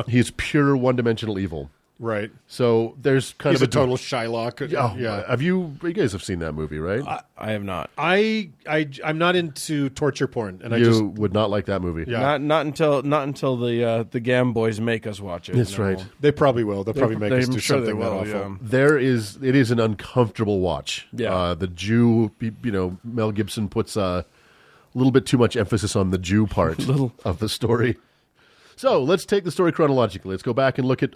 He's pure one-dimensional evil. Right. So there's kind He's of a total Shylock. Yeah. You guys have seen that movie, right? I have not. I'm not into torture porn, and You would not like that movie. Yeah. Not until the Gam Boys make us watch it. That's No. right. They probably will. They'll probably make us I'm do sure something they will, that awful. yeah. It is an uncomfortable watch. Yeah. The Jew, Mel Gibson puts a little bit too much emphasis on the Jew part of the story. So let's take the story chronologically. Let's go back and look at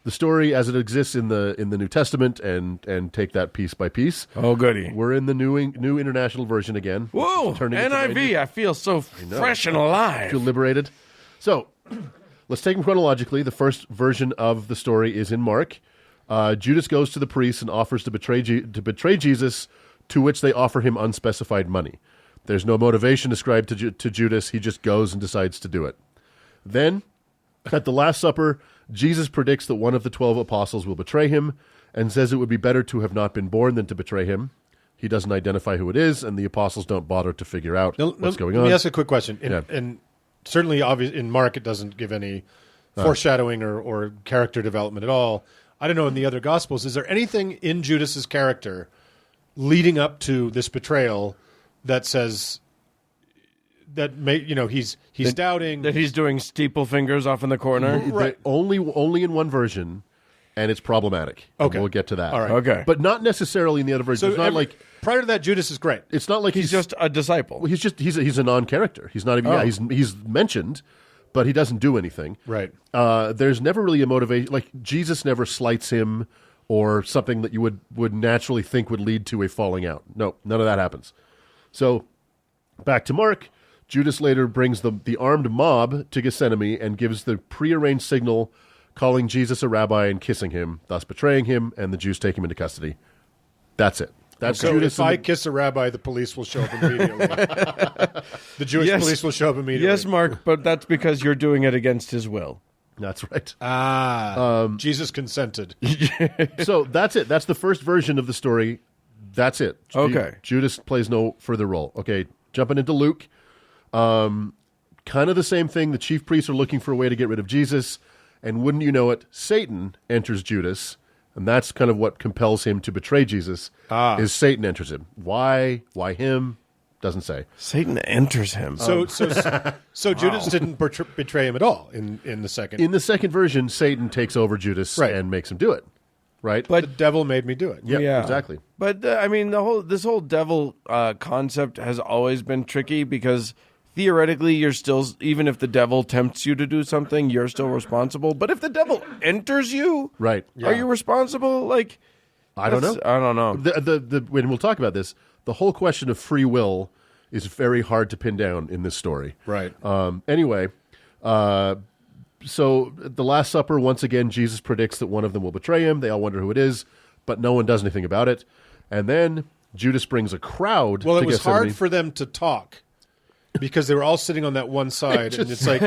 the story as it exists in the New Testament and take that piece by piece. Oh, goody. We're in the new international version again. Whoa, Turning it to NIV. I feel so fresh and alive. Feel liberated. So let's take them chronologically. The first version of the story is in Mark. Judas goes to the priests and offers to betray Jesus, to which they offer him unspecified money. There's no motivation ascribed to Judas. He just goes and decides to do it. Then, at the Last Supper, Jesus predicts that one of the 12 apostles will betray him and says it would be better to have not been born than to betray him. He doesn't identify who it is, and the apostles don't bother to figure out what's going on. Let me ask a quick question. Yeah. And certainly, in Mark, it doesn't give any foreshadowing or character development at all. I don't know in the other Gospels, is there anything in Judas's character leading up to this betrayal that says he's doubting that he's doing steeple fingers off in the corner. Right. Only in one version, and it's problematic. Okay. And we'll get to that. All right. Okay. But not necessarily in the other version. So it's not like prior to that, Judas is great. it's not like He's just a disciple. he's a non-character. He's not even. Oh. Yeah, he's mentioned, but he doesn't do anything. Right. There's never really a motivation. Like Jesus never slights him or something that you would naturally think would lead to a falling out. No, none of that happens. So back to Mark. Judas later brings the armed mob to Gethsemane and gives the prearranged signal, calling Jesus a rabbi and kissing him, thus betraying him, and the Jews take him into custody. That's it. That's So Judas. if I kiss a rabbi, the police will show up immediately. The Jewish police will show up immediately. Yes, Mark, but that's because you're doing it against his will. That's right. Jesus consented. So that's it. That's the first version of the story. That's it. Okay. Judas plays no further role. Okay, jumping into Luke. Kind of the same thing. The chief priests are looking for a way to get rid of Jesus, and wouldn't you know it, Satan enters Judas, and that's kind of what compels him to betray Jesus. Is Satan enters him? Why? Why him? Doesn't say. Satan enters him. So Judas didn't betray him at all in the second. In the second version, Satan takes over Judas Right. and makes him do it. Right? The devil made me do it. Yeah, exactly. But I mean, this whole devil concept has always been tricky because theoretically, you're still, even if the devil tempts you to do something, you're still responsible. But if the devil enters you, Right. are you responsible? Like, I don't know. I don't know. When we'll talk about this, the whole question of free will is very hard to pin down in this story. Right. Anyway, so at the Last Supper, once again, Jesus predicts that one of them will betray him. They all wonder who it is, but no one does anything about it. And then Judas brings a crowd. Well, to it was Gethsemane. hard for them to talk because they were all sitting on that one side, and it's like,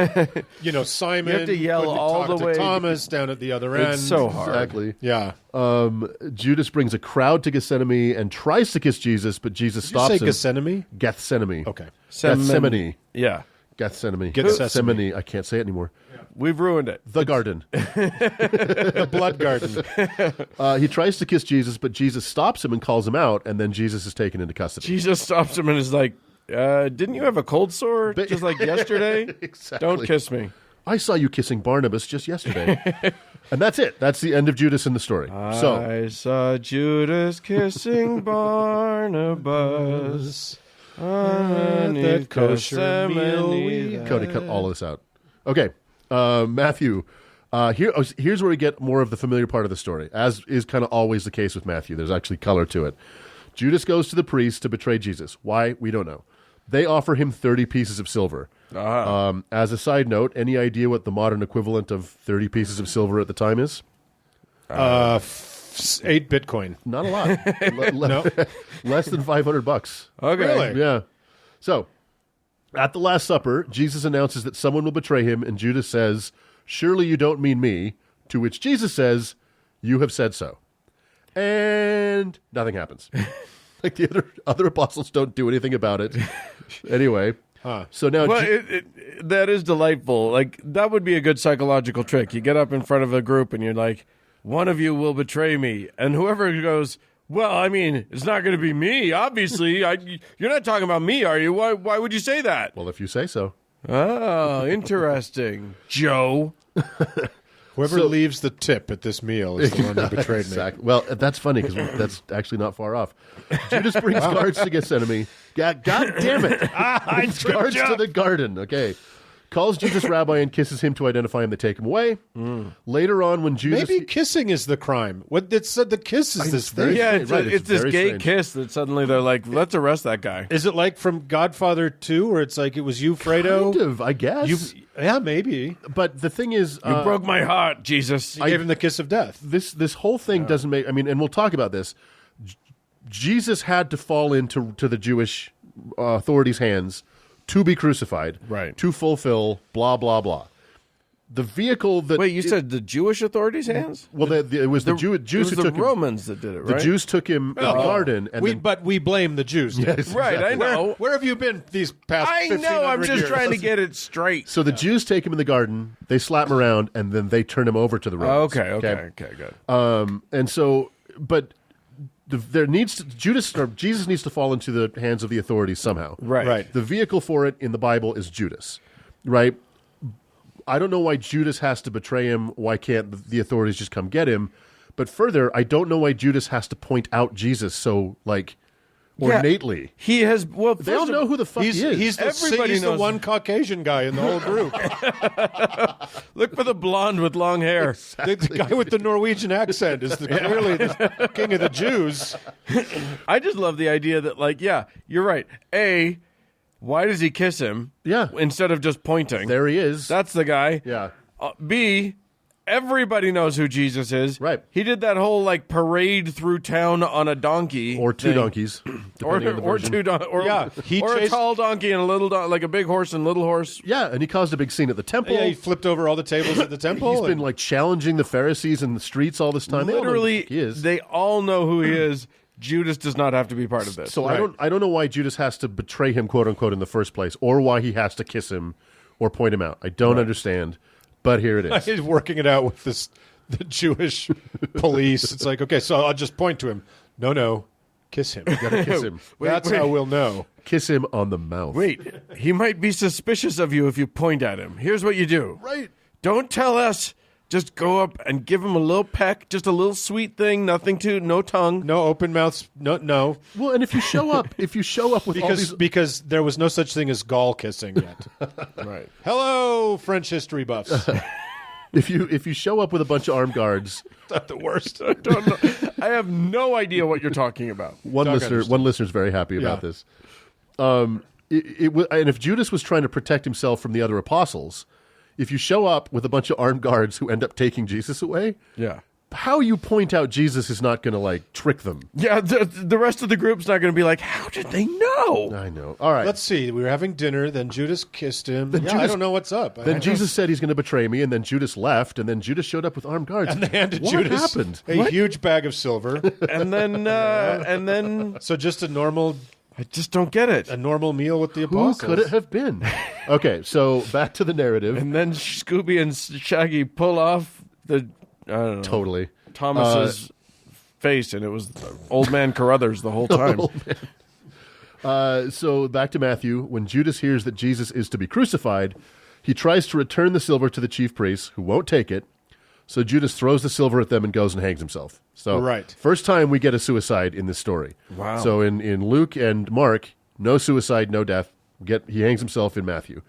Simon. You have to yell couldn't all talk the to way. Thomas down at the other end. It's so hard. Exactly. Yeah. Judas brings a crowd to Gethsemane and tries to kiss Jesus, but Jesus Did you stops say him. Gethsemane? Gethsemane. Okay. Gethsemane. Yeah. Gethsemane. Gethsemane. I can't say it anymore. We've ruined it. The garden. The blood garden. He tries to kiss Jesus, but Jesus stops him and calls him out, and then Jesus is taken into custody. Jesus stops him and is like, didn't you have a cold sore just like yesterday? Exactly. Don't kiss me. I saw you kissing Barnabas just yesterday. And that's it. That's the end of Judas in the story. So I saw Judas kissing Barnabas. that kosher meal we had. Cody, cut all of this out. Okay, Matthew. Here's where we get more of the familiar part of the story, as is kind of always the case with Matthew. There's actually color to it. Judas goes to the priest to betray Jesus. Why? We don't know. They offer him 30 pieces of silver. As a side note, any idea what the modern equivalent of 30 pieces of silver at the time is? 8 Bitcoin. Not a lot. No. Less than $500. Okay. Really? Yeah. So, at the Last Supper, Jesus announces that someone will betray him, and Judas says, "Surely you don't mean me," to which Jesus says, "You have said so." And nothing happens. Like the other apostles don't do anything about it. Anyway, so now... Well, that is delightful. Like, that would be a good psychological trick. You get up in front of a group and you're like, one of you will betray me. And whoever goes, well, I mean, it's not going to be me, obviously. You're not talking about me, are you? Why would you say that? Well, if you say so. Oh, interesting. Joe. Whoever leaves the tip at this meal is the one who betrayed me. Exactly. Well, that's funny because that's actually not far off. Judas brings guards to Gethsemane. God damn it. Brings guards to the garden. Okay. Calls Jesus rabbi and kisses him to identify him. They take him away. Later on, when Judas... Maybe kissing is the crime. What it said the kiss is this thing. Yeah, Right, it's it's this very gay strange. kiss that suddenly they're like, let's arrest that guy. Is it like from Godfather 2 where it's like it was you, Fredo? Kind of, I guess. Yeah, maybe. But the thing is... You broke my heart, Jesus. You gave him the kiss of death. This whole thing doesn't make... I mean, and we'll talk about this. Jesus had to fall into the Jewish authorities' hands to be crucified, Right. to fulfill blah, blah, blah. The vehicle that... Wait, you said the Jewish authorities' hands? Well, it was the Jews It was who the took him... Romans that did it, right? The Jews took him in the garden, and But we blame the Jews. Yes, Right, I know. Where have you been these past I know, 1,500 I'm just years? trying to get it straight. So the Jews take him in the garden, they slap him around, and then they turn him over to the Romans. Okay, good. And so, but Jesus needs to fall into the hands of the authorities somehow. Right. The vehicle for it in the Bible is Judas, right? I don't know why Judas has to betray him. Why can't the authorities just come get him? But further, I don't know why Judas has to point out Jesus so ornately. He has. Well, They all know who the fuck he is. He's Everybody the knows. one Caucasian guy in the whole group. Look for the blonde with long hair. The guy with the Norwegian accent is clearly the king of the Jews. I just love the idea that, you're right. A, why does he kiss him? Yeah. Instead of just pointing. There he is. That's the guy. Yeah. B, everybody knows who Jesus is. Right. He did that whole parade through town on a donkey, Or two donkeys, or depending on the version. Yeah, he or a chased- tall donkey and a little like a big horse and little horse. Yeah, and he caused a big scene at the temple. Yeah, he flipped over all the tables at the temple. He's been challenging the Pharisees in the streets all this time. They all know who Literally, he is. they all know who he is. Judas does not have to be part of this. So Right. I don't know why Judas has to betray him, quote unquote, in the first place, or why he has to kiss him or point him out. I don't understand, but here it is. He's working it out with the Jewish police. It's like, okay, so I'll just point to him. No, kiss him. Gotta kiss him. That's how we'll know. Kiss him on the mouth. Wait, he might be suspicious of you if you point at him. Here's what you do. Right. Don't tell us. Just go up and give him a little peck, just a little sweet thing, no tongue. No open mouths. No. Well, and if you show up with all these, Because there was no such thing as gall kissing yet. Right. Hello, French history buffs. if you show up with a bunch of armed guards, Not the worst. I don't know. I have no idea what you're talking about. one listener's very happy about Yeah. this. And if Judas was trying to protect himself from the other apostles, if you show up with a bunch of armed guards who end up taking Jesus away, Yeah. how you point out Jesus is not going to trick them. Yeah, the rest of the group's not going to be like, how did they know? I know. All right. Let's see. We were having dinner. Then Judas kissed him. I Judas- don't know what's up. Then Jesus said he's going to betray me, and then Judas left, and then Judas showed up with armed guards. and they handed what Judas happened? a huge bag of silver. And then So just a normal I just don't get it. meal with the Who apostles. could it have been? Okay, so back to the narrative. And then Scooby and Shaggy pull off the I don't know, Totally. Thomas's face, and it was old man Carruthers the whole time. So back to Matthew. When Judas hears that Jesus is to be crucified, he tries to return the silver to the chief priests, who won't take it. So Judas throws the silver at them and goes and hangs himself. So Right. first time we get a suicide in this story. Wow. So in Luke and Mark, no suicide, no death. He hangs himself in Matthew.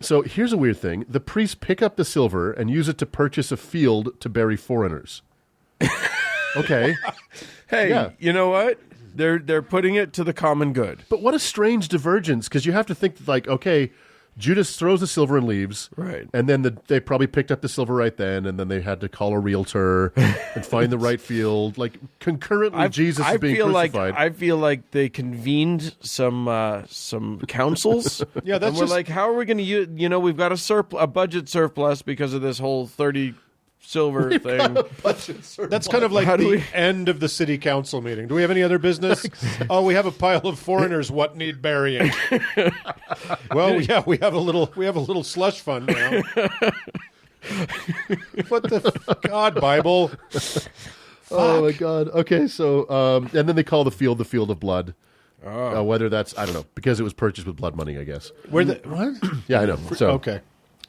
So here's a weird thing. The priests pick up the silver and use it to purchase a field to bury foreigners. Okay. Hey, Yeah. you know what? They're putting it to the common good. But what a strange divergence, because you have to think, okay, Judas throws the silver and leaves. Right. And then they probably picked up the silver right then, and then they had to call a realtor and find the right field. Concurrently, Jesus is being crucified. I feel like they convened some councils. Yeah, that's and we're just- like, how are we going to use? We've got a budget surplus because of this whole 30 silver thing. That's kind of like How do the we- end of the city council meeting. Do we have any other business? Oh, we have a pile of foreigners. What need burying? Well, yeah, we have a little slush fund now. What the God, Bible? Oh, my God. Okay, so, and then they call the field of blood. Whether that's, I don't know, because it was purchased with blood money, I guess. What? Yeah, I know. So, Okay.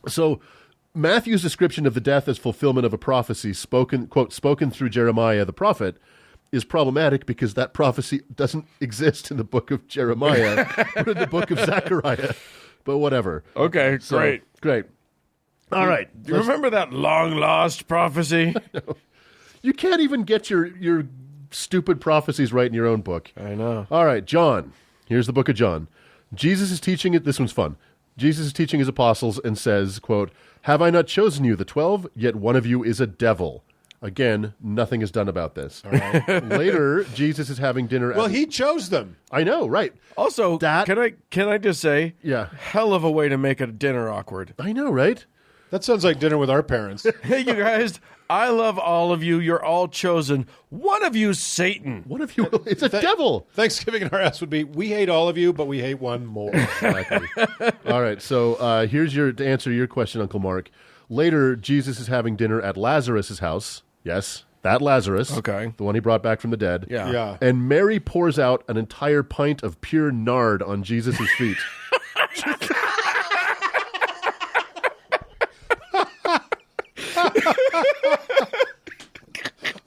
So Matthew's description of the death as fulfillment of a prophecy spoken through Jeremiah the prophet is problematic because that prophecy doesn't exist in the book of Jeremiah or in the book of Zechariah. But whatever. Okay, So, great. All right. Do you remember that long lost prophecy? You can't even get your stupid prophecies right in your own book. I know. All right, John. Here's the book of John. Jesus is teaching it. This one's fun. Jesus is teaching his apostles and says, quote, "Have I not chosen you, the 12? Yet one of you is a devil." Again, nothing is done about this. Later, Jesus is having dinner. Well, he chose them. I know, right? Also, can I just say, Yeah. hell of a way to make a dinner awkward. I know, right? That sounds like dinner with our parents. Hey, you guys, I love all of you. You're all chosen. One of you's Satan. One of you, it's a devil. Thanksgiving in our house would be, we hate all of you, but we hate one more. Exactly. All right, so here's to answer your question, Uncle Mark. Later, Jesus is having dinner at Lazarus' house. Yes, that Lazarus, Okay. the one he brought back from the dead. Yeah. Yeah. And Mary pours out an entire pint of pure nard on Jesus' feet.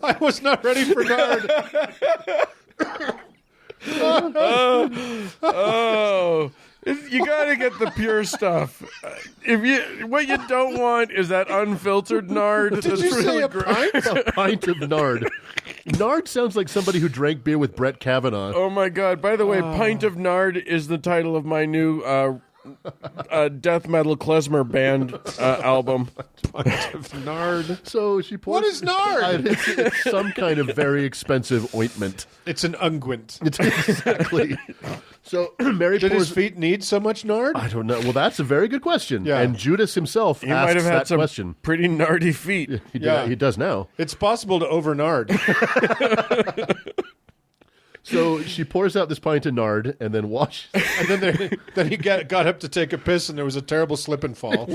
I was not ready for nard. Oh, you gotta get the pure stuff. What you don't want is that unfiltered nard. Did that's you say really a gross. pint? A pint of nard. Nard sounds like somebody who drank beer with Brett Kavanaugh. Oh my God! By the way, "Pint of Nard" is the title of my new death metal klezmer band album. Pint of nard. So she pours. What is nard? It's some kind of very expensive ointment. It's an unguent. It's exactly. So Mary Did pours. his feet need so much nard? I don't know. Well, that's a very good question. Yeah. And Judas himself He might asks have had that some question. pretty nardy feet. He does now. It's possible to over nard. So she pours out this pint of nard and then washes. And then he got up to take a piss, and there was a terrible slip and fall.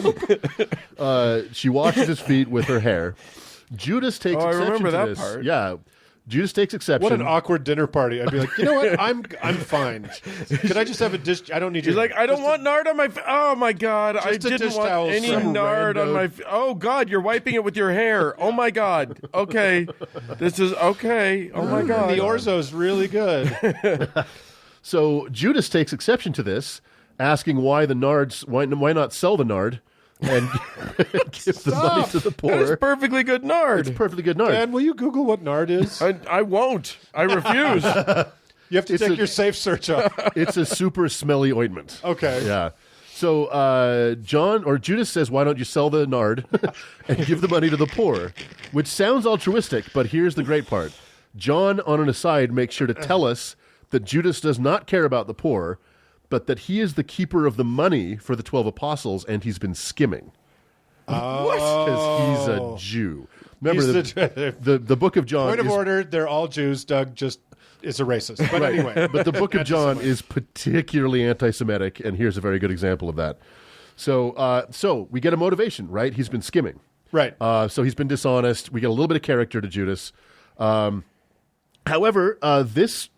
She washes his feet with her hair. Judas takes Oh, I exception remember to that this. part. Yeah. Judas takes exception. What an awkward dinner party! I'd be like, you know what? I'm fine. Could I just have a dish? I don't need He's your. like, I don't want nard on my. Oh my God! I Just a didn't dish want towel, any some nard on rando- my. Oh God! You're wiping it with your hair. Oh my God! Okay, this is okay. Oh my God! The orzo's really good. So Judas takes exception to this, asking why the nards, why not sell the nard and give the money to the That is poor. perfectly good nard. It's perfectly good nard. Dan, will you Google what nard is? I won't. I refuse. You have to take your safe search off. It's a super smelly ointment. Okay. Yeah. So Judas says, why don't you sell the nard and give the money to the poor? Which sounds altruistic, but here's the great part. John, on an aside, makes sure to tell us that Judas does not care about the poor, but that he is the keeper of the money for the 12 apostles, and he's been skimming. Because he's a Jew. Remember, He's the book of John Point of is order, they're all Jews. Doug just is a racist. But right. anyway. But the book of John is particularly anti-Semitic, and here's a very good example of that. So we get a motivation, right? He's been skimming. Right. So he's been dishonest. We get a little bit of character to Judas. However, this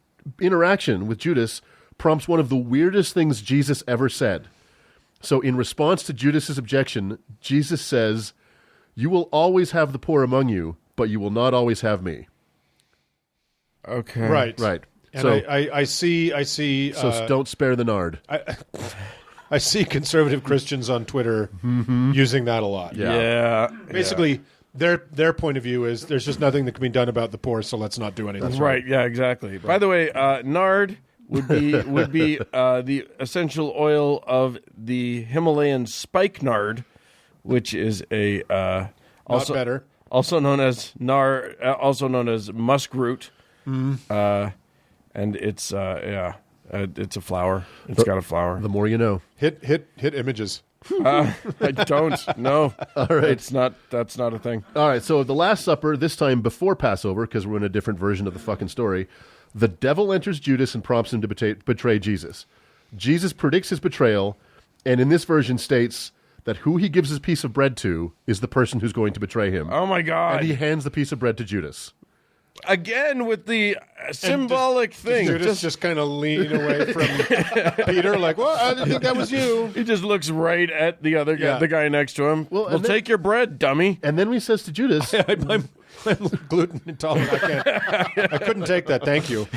interaction with Judas prompts one of the weirdest things Jesus ever said. So in response to Judas's objection, Jesus says, "You will always have the poor among you, but you will not always have me." Okay. Right. Right. And So I see. so don't spare the nard. I see conservative Christians on Twitter using that a lot. Yeah. Basically, their point of view is there's just nothing that can be done about the poor, so let's not do anything. Right. Yeah. Exactly. By the way, nard would be the essential oil of the Himalayan spikenard, which is a also better. also known as also known as muskroot, and it's it's a flower. It's got a flower. The more you know. Hit images. I don't know. All right. That's not a thing. All right, so the Last Supper, this time before Passover, because we're in a different version of the fucking story, the devil enters Judas and prompts him to betray Jesus. Jesus predicts his betrayal, and in this version states that who he gives his piece of bread to is the person who's going to betray him. Oh my God! And he hands the piece of bread to Judas. Again with the symbolic thing. Judas just kind of lean away from Peter, like, "Well, I didn't think that was you." He just looks right at the other guy, Yeah. the guy next to him. Well, Well, and then- take your bread, dummy. And then he says to Judas, I'm gluten intolerant. I couldn't take that. Thank you.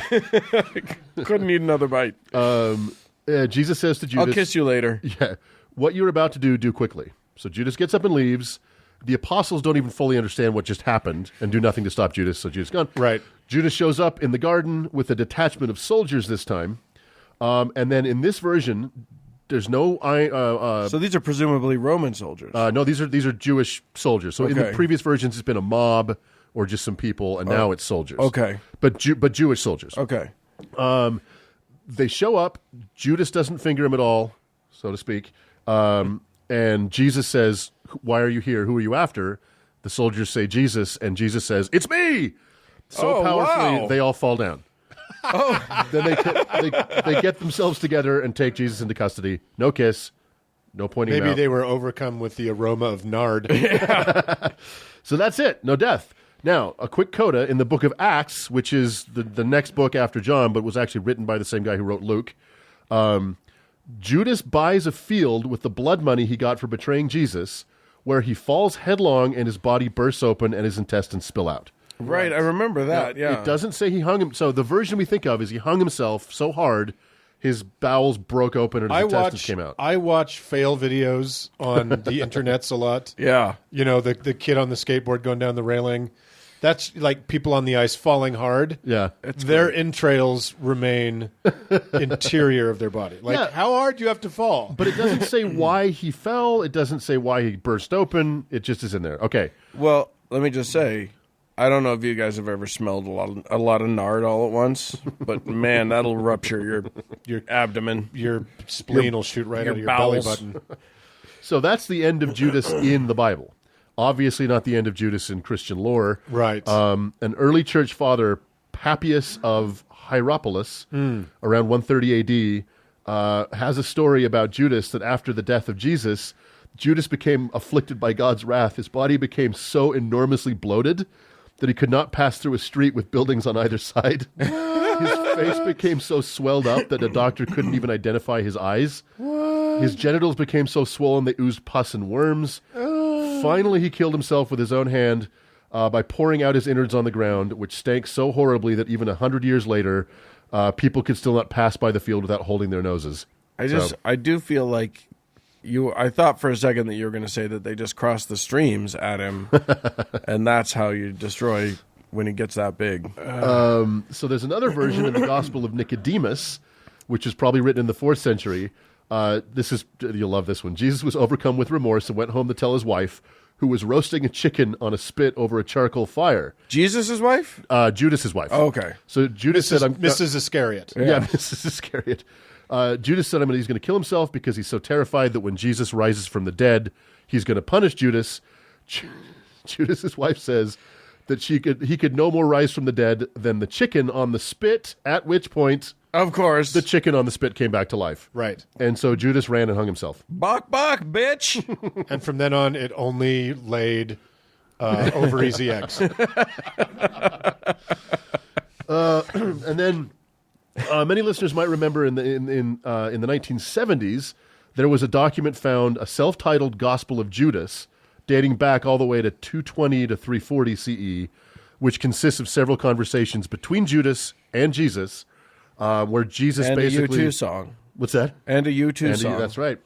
Couldn't eat another bite. Jesus says to Judas, I'll kiss you later. Yeah, what you're about to do quickly. So Judas gets up and leaves. The apostles don't even fully understand what just happened and do nothing to stop Judas, so Judas is gone. Right. Judas shows up in the garden with a detachment of soldiers this time. And then in this version, there's no... So these are presumably Roman soldiers. no, these are Jewish soldiers. So in the Okay. previous versions, it's been a mob or just some people, and now it's soldiers. Okay. But Jewish soldiers. Okay. They show up. Judas doesn't finger him at all, so to speak. And Jesus says, "Why are you here? Who are you after?" The soldiers say Jesus, and Jesus says, "It's me!" So Oh, powerfully, wow. they all fall down. Then they get themselves together and take Jesus into custody. No kiss, no pointing him Maybe out. they were overcome with the aroma of nard. So that's it. No death. Now, a quick coda in the book of Acts, which is the next book after John, but was actually written by the same guy who wrote Luke. Judas buys a field with the blood money he got for betraying Jesus, where he falls headlong and his body bursts open and his intestines spill out. Right, I remember that, yeah. It doesn't say he hung him. So the version we think of is he hung himself so hard his bowels broke open and his intestines came out. I watch fail videos on the internets a lot. Yeah. You know, the kid on the skateboard going down the railing. That's like people on the ice falling hard. Yeah. Their entrails remain interior of their body. Like, how hard do you have to fall? But it doesn't say why he fell. It doesn't say why he burst open. It just is in there. Okay. Well, let me just say, I don't know if you guys have ever smelled a lot of nard all at once, but man, that'll rupture your abdomen. Your spleen will shoot right out of your bowels. belly button. So that's the end of Judas in the Bible. Obviously not the end of Judas in Christian lore. Right. An early church father, Papias of Hierapolis, around 130 AD, has a story about Judas that after the death of Jesus, Judas became afflicted by God's wrath. His body became so enormously bloated that he could not pass through a street with buildings on either side. His face became so swelled up that a doctor couldn't even identify his eyes. His genitals became so swollen they oozed pus and worms. Finally, he killed himself with his own hand by pouring out his innards on the ground, which stank so horribly that even 100 years later, people could still not pass by the field without holding their noses. I do feel like I thought for a second that you were going to say that they just crossed the streams at him, and that's how you destroy when he gets that big. So there's another version in the Gospel of Nicodemus, which is probably written in the 4th century. You'll love this one. Jesus was overcome with remorse and went home to tell his wife, who was roasting a chicken on a spit over a charcoal fire. Jesus' wife? Judas's wife. Oh, okay. So Judas said, Mrs. Iscariot. Yeah, Mrs. Iscariot. Judas said, he's going to kill himself because he's so terrified that when Jesus rises from the dead, he's going to punish Judas. Judas's wife says that he could no more rise from the dead than the chicken on the spit, at which point, of course, the chicken on the spit came back to life. Right. And so Judas ran and hung himself. Bok, bitch! And from then on, it only laid over easy eggs. And then many listeners might remember in the 1970s, there was a document found, a self-titled Gospel of Judas, dating back all the way to 220 to 340 CE, which consists of several conversations between Judas and Jesus, where Jesus and basically... a U2 song. What's that? And a U2 song. That's right.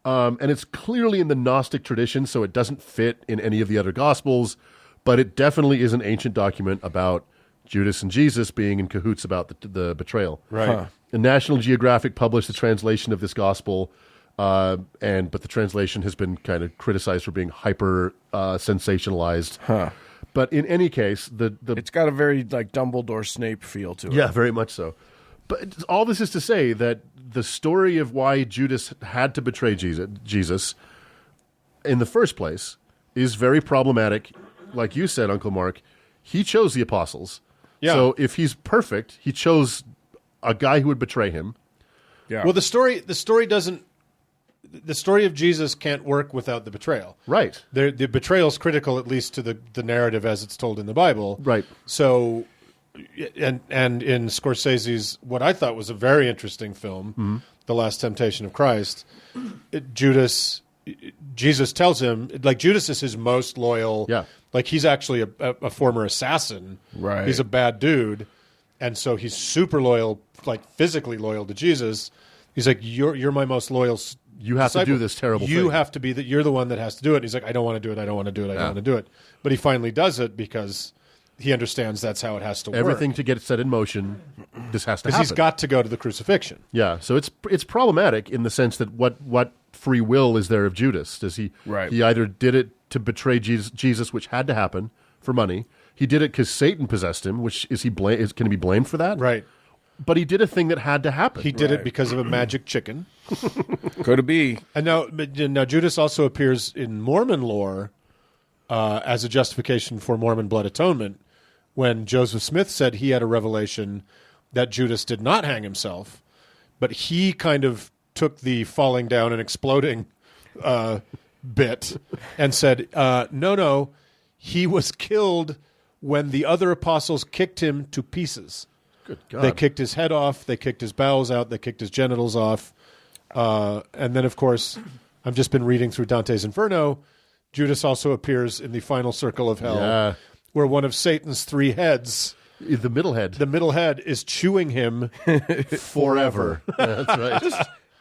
And it's clearly in the Gnostic tradition, so it doesn't fit in any of the other Gospels, but it definitely is an ancient document about Judas and Jesus being in cahoots about the betrayal. Right. Huh. And National Geographic published a translation of this Gospel, but the translation has been kind of criticized for being hyper sensationalized. Huh. But in any case, it's got a very like Dumbledore Snape feel to it. Yeah, very much so. But all this is to say that the story of why Judas had to betray Jesus in the first place is very problematic. Like you said, Uncle Mark, he chose the apostles. Yeah. So if he's perfect, he chose a guy who would betray him. Yeah. Well, the story doesn't. The story of Jesus can't work without the betrayal. Right. The betrayal is critical, at least to the narrative as it's told in the Bible. Right. So, and in Scorsese's what I thought was a very interesting film, The Last Temptation of Christ, Jesus tells him, like, Judas is his most loyal. Yeah. Like, he's actually a former assassin. Right. He's a bad dude, and so he's super loyal, like physically loyal to Jesus. He's like, you're my most loyal. You have disciple. to do this terrible thing. You have to be that. You're the one that has to do it. And he's like, I don't want to do it. I don't want to do it. I don't want to do it. But he finally does it because he understands that's how it has to work. Everything to get set in motion, this has to happen. Because he's got to go to the crucifixion. Yeah, so it's problematic in the sense that what free will is there of Judas? Does he? Right. He either did it to betray Jesus, which had to happen for money. He did it because Satan possessed him. Which can he be blamed for that? Right. But he did a thing that had to happen. He did it because of a magic chicken. Could it be? And now Judas also appears in Mormon lore as a justification for Mormon blood atonement. When Joseph Smith said he had a revelation that Judas did not hang himself, but he kind of took the falling down and exploding bit and said, no, he was killed when the other apostles kicked him to pieces. Good God. They kicked his head off. They kicked his bowels out. They kicked his genitals off. And then, of course, I've just been reading through Dante's Inferno. Judas also appears in the final circle of hell, where one of Satan's 3 heads, the middle head, is chewing him forever. That's right.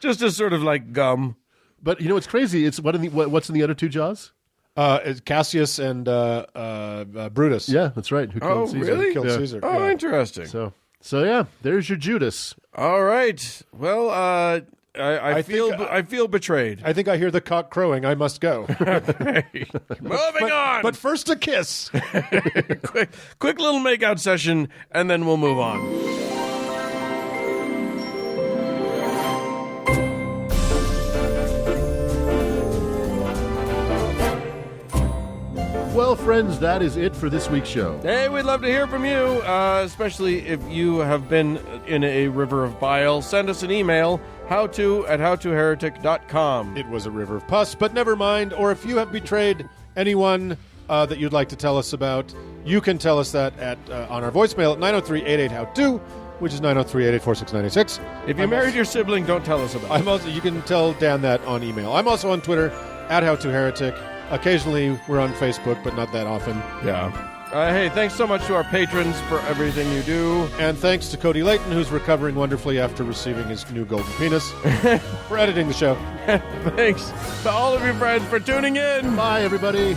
Just as sort of like gum. But you know what's crazy? It's what's in the other 2 jaws? It's Cassius and Brutus. Yeah, that's right. Who killed Caesar? Really? Killed Yeah. Caesar. Oh, Yeah. interesting. So yeah, there's your Judas. All right. Well, I feel betrayed. I think I hear the cock crowing. I must go. Moving on. But first a kiss. quick little makeout session, and then we'll move on. Well, friends, that is it for this week's show. Hey, we'd love to hear from you, especially if you have been in a river of bile. Send us an email, howto@howtoheretic.com. It was a river of pus, but never mind. Or if you have betrayed anyone that you'd like to tell us about, you can tell us that on our voicemail at 903-88-HOW-TO, which is 903-884-6986. If you married your sibling, don't tell us about it. You can tell Dan that on email. I'm also on Twitter at HowToHeretic. Occasionally, we're on Facebook, but not that often. Yeah. Hey, thanks so much to our patrons for everything you do. And thanks to Cody Layton, who's recovering wonderfully after receiving his new golden penis, for editing the show. Thanks to all of your friends for tuning in. Bye, everybody.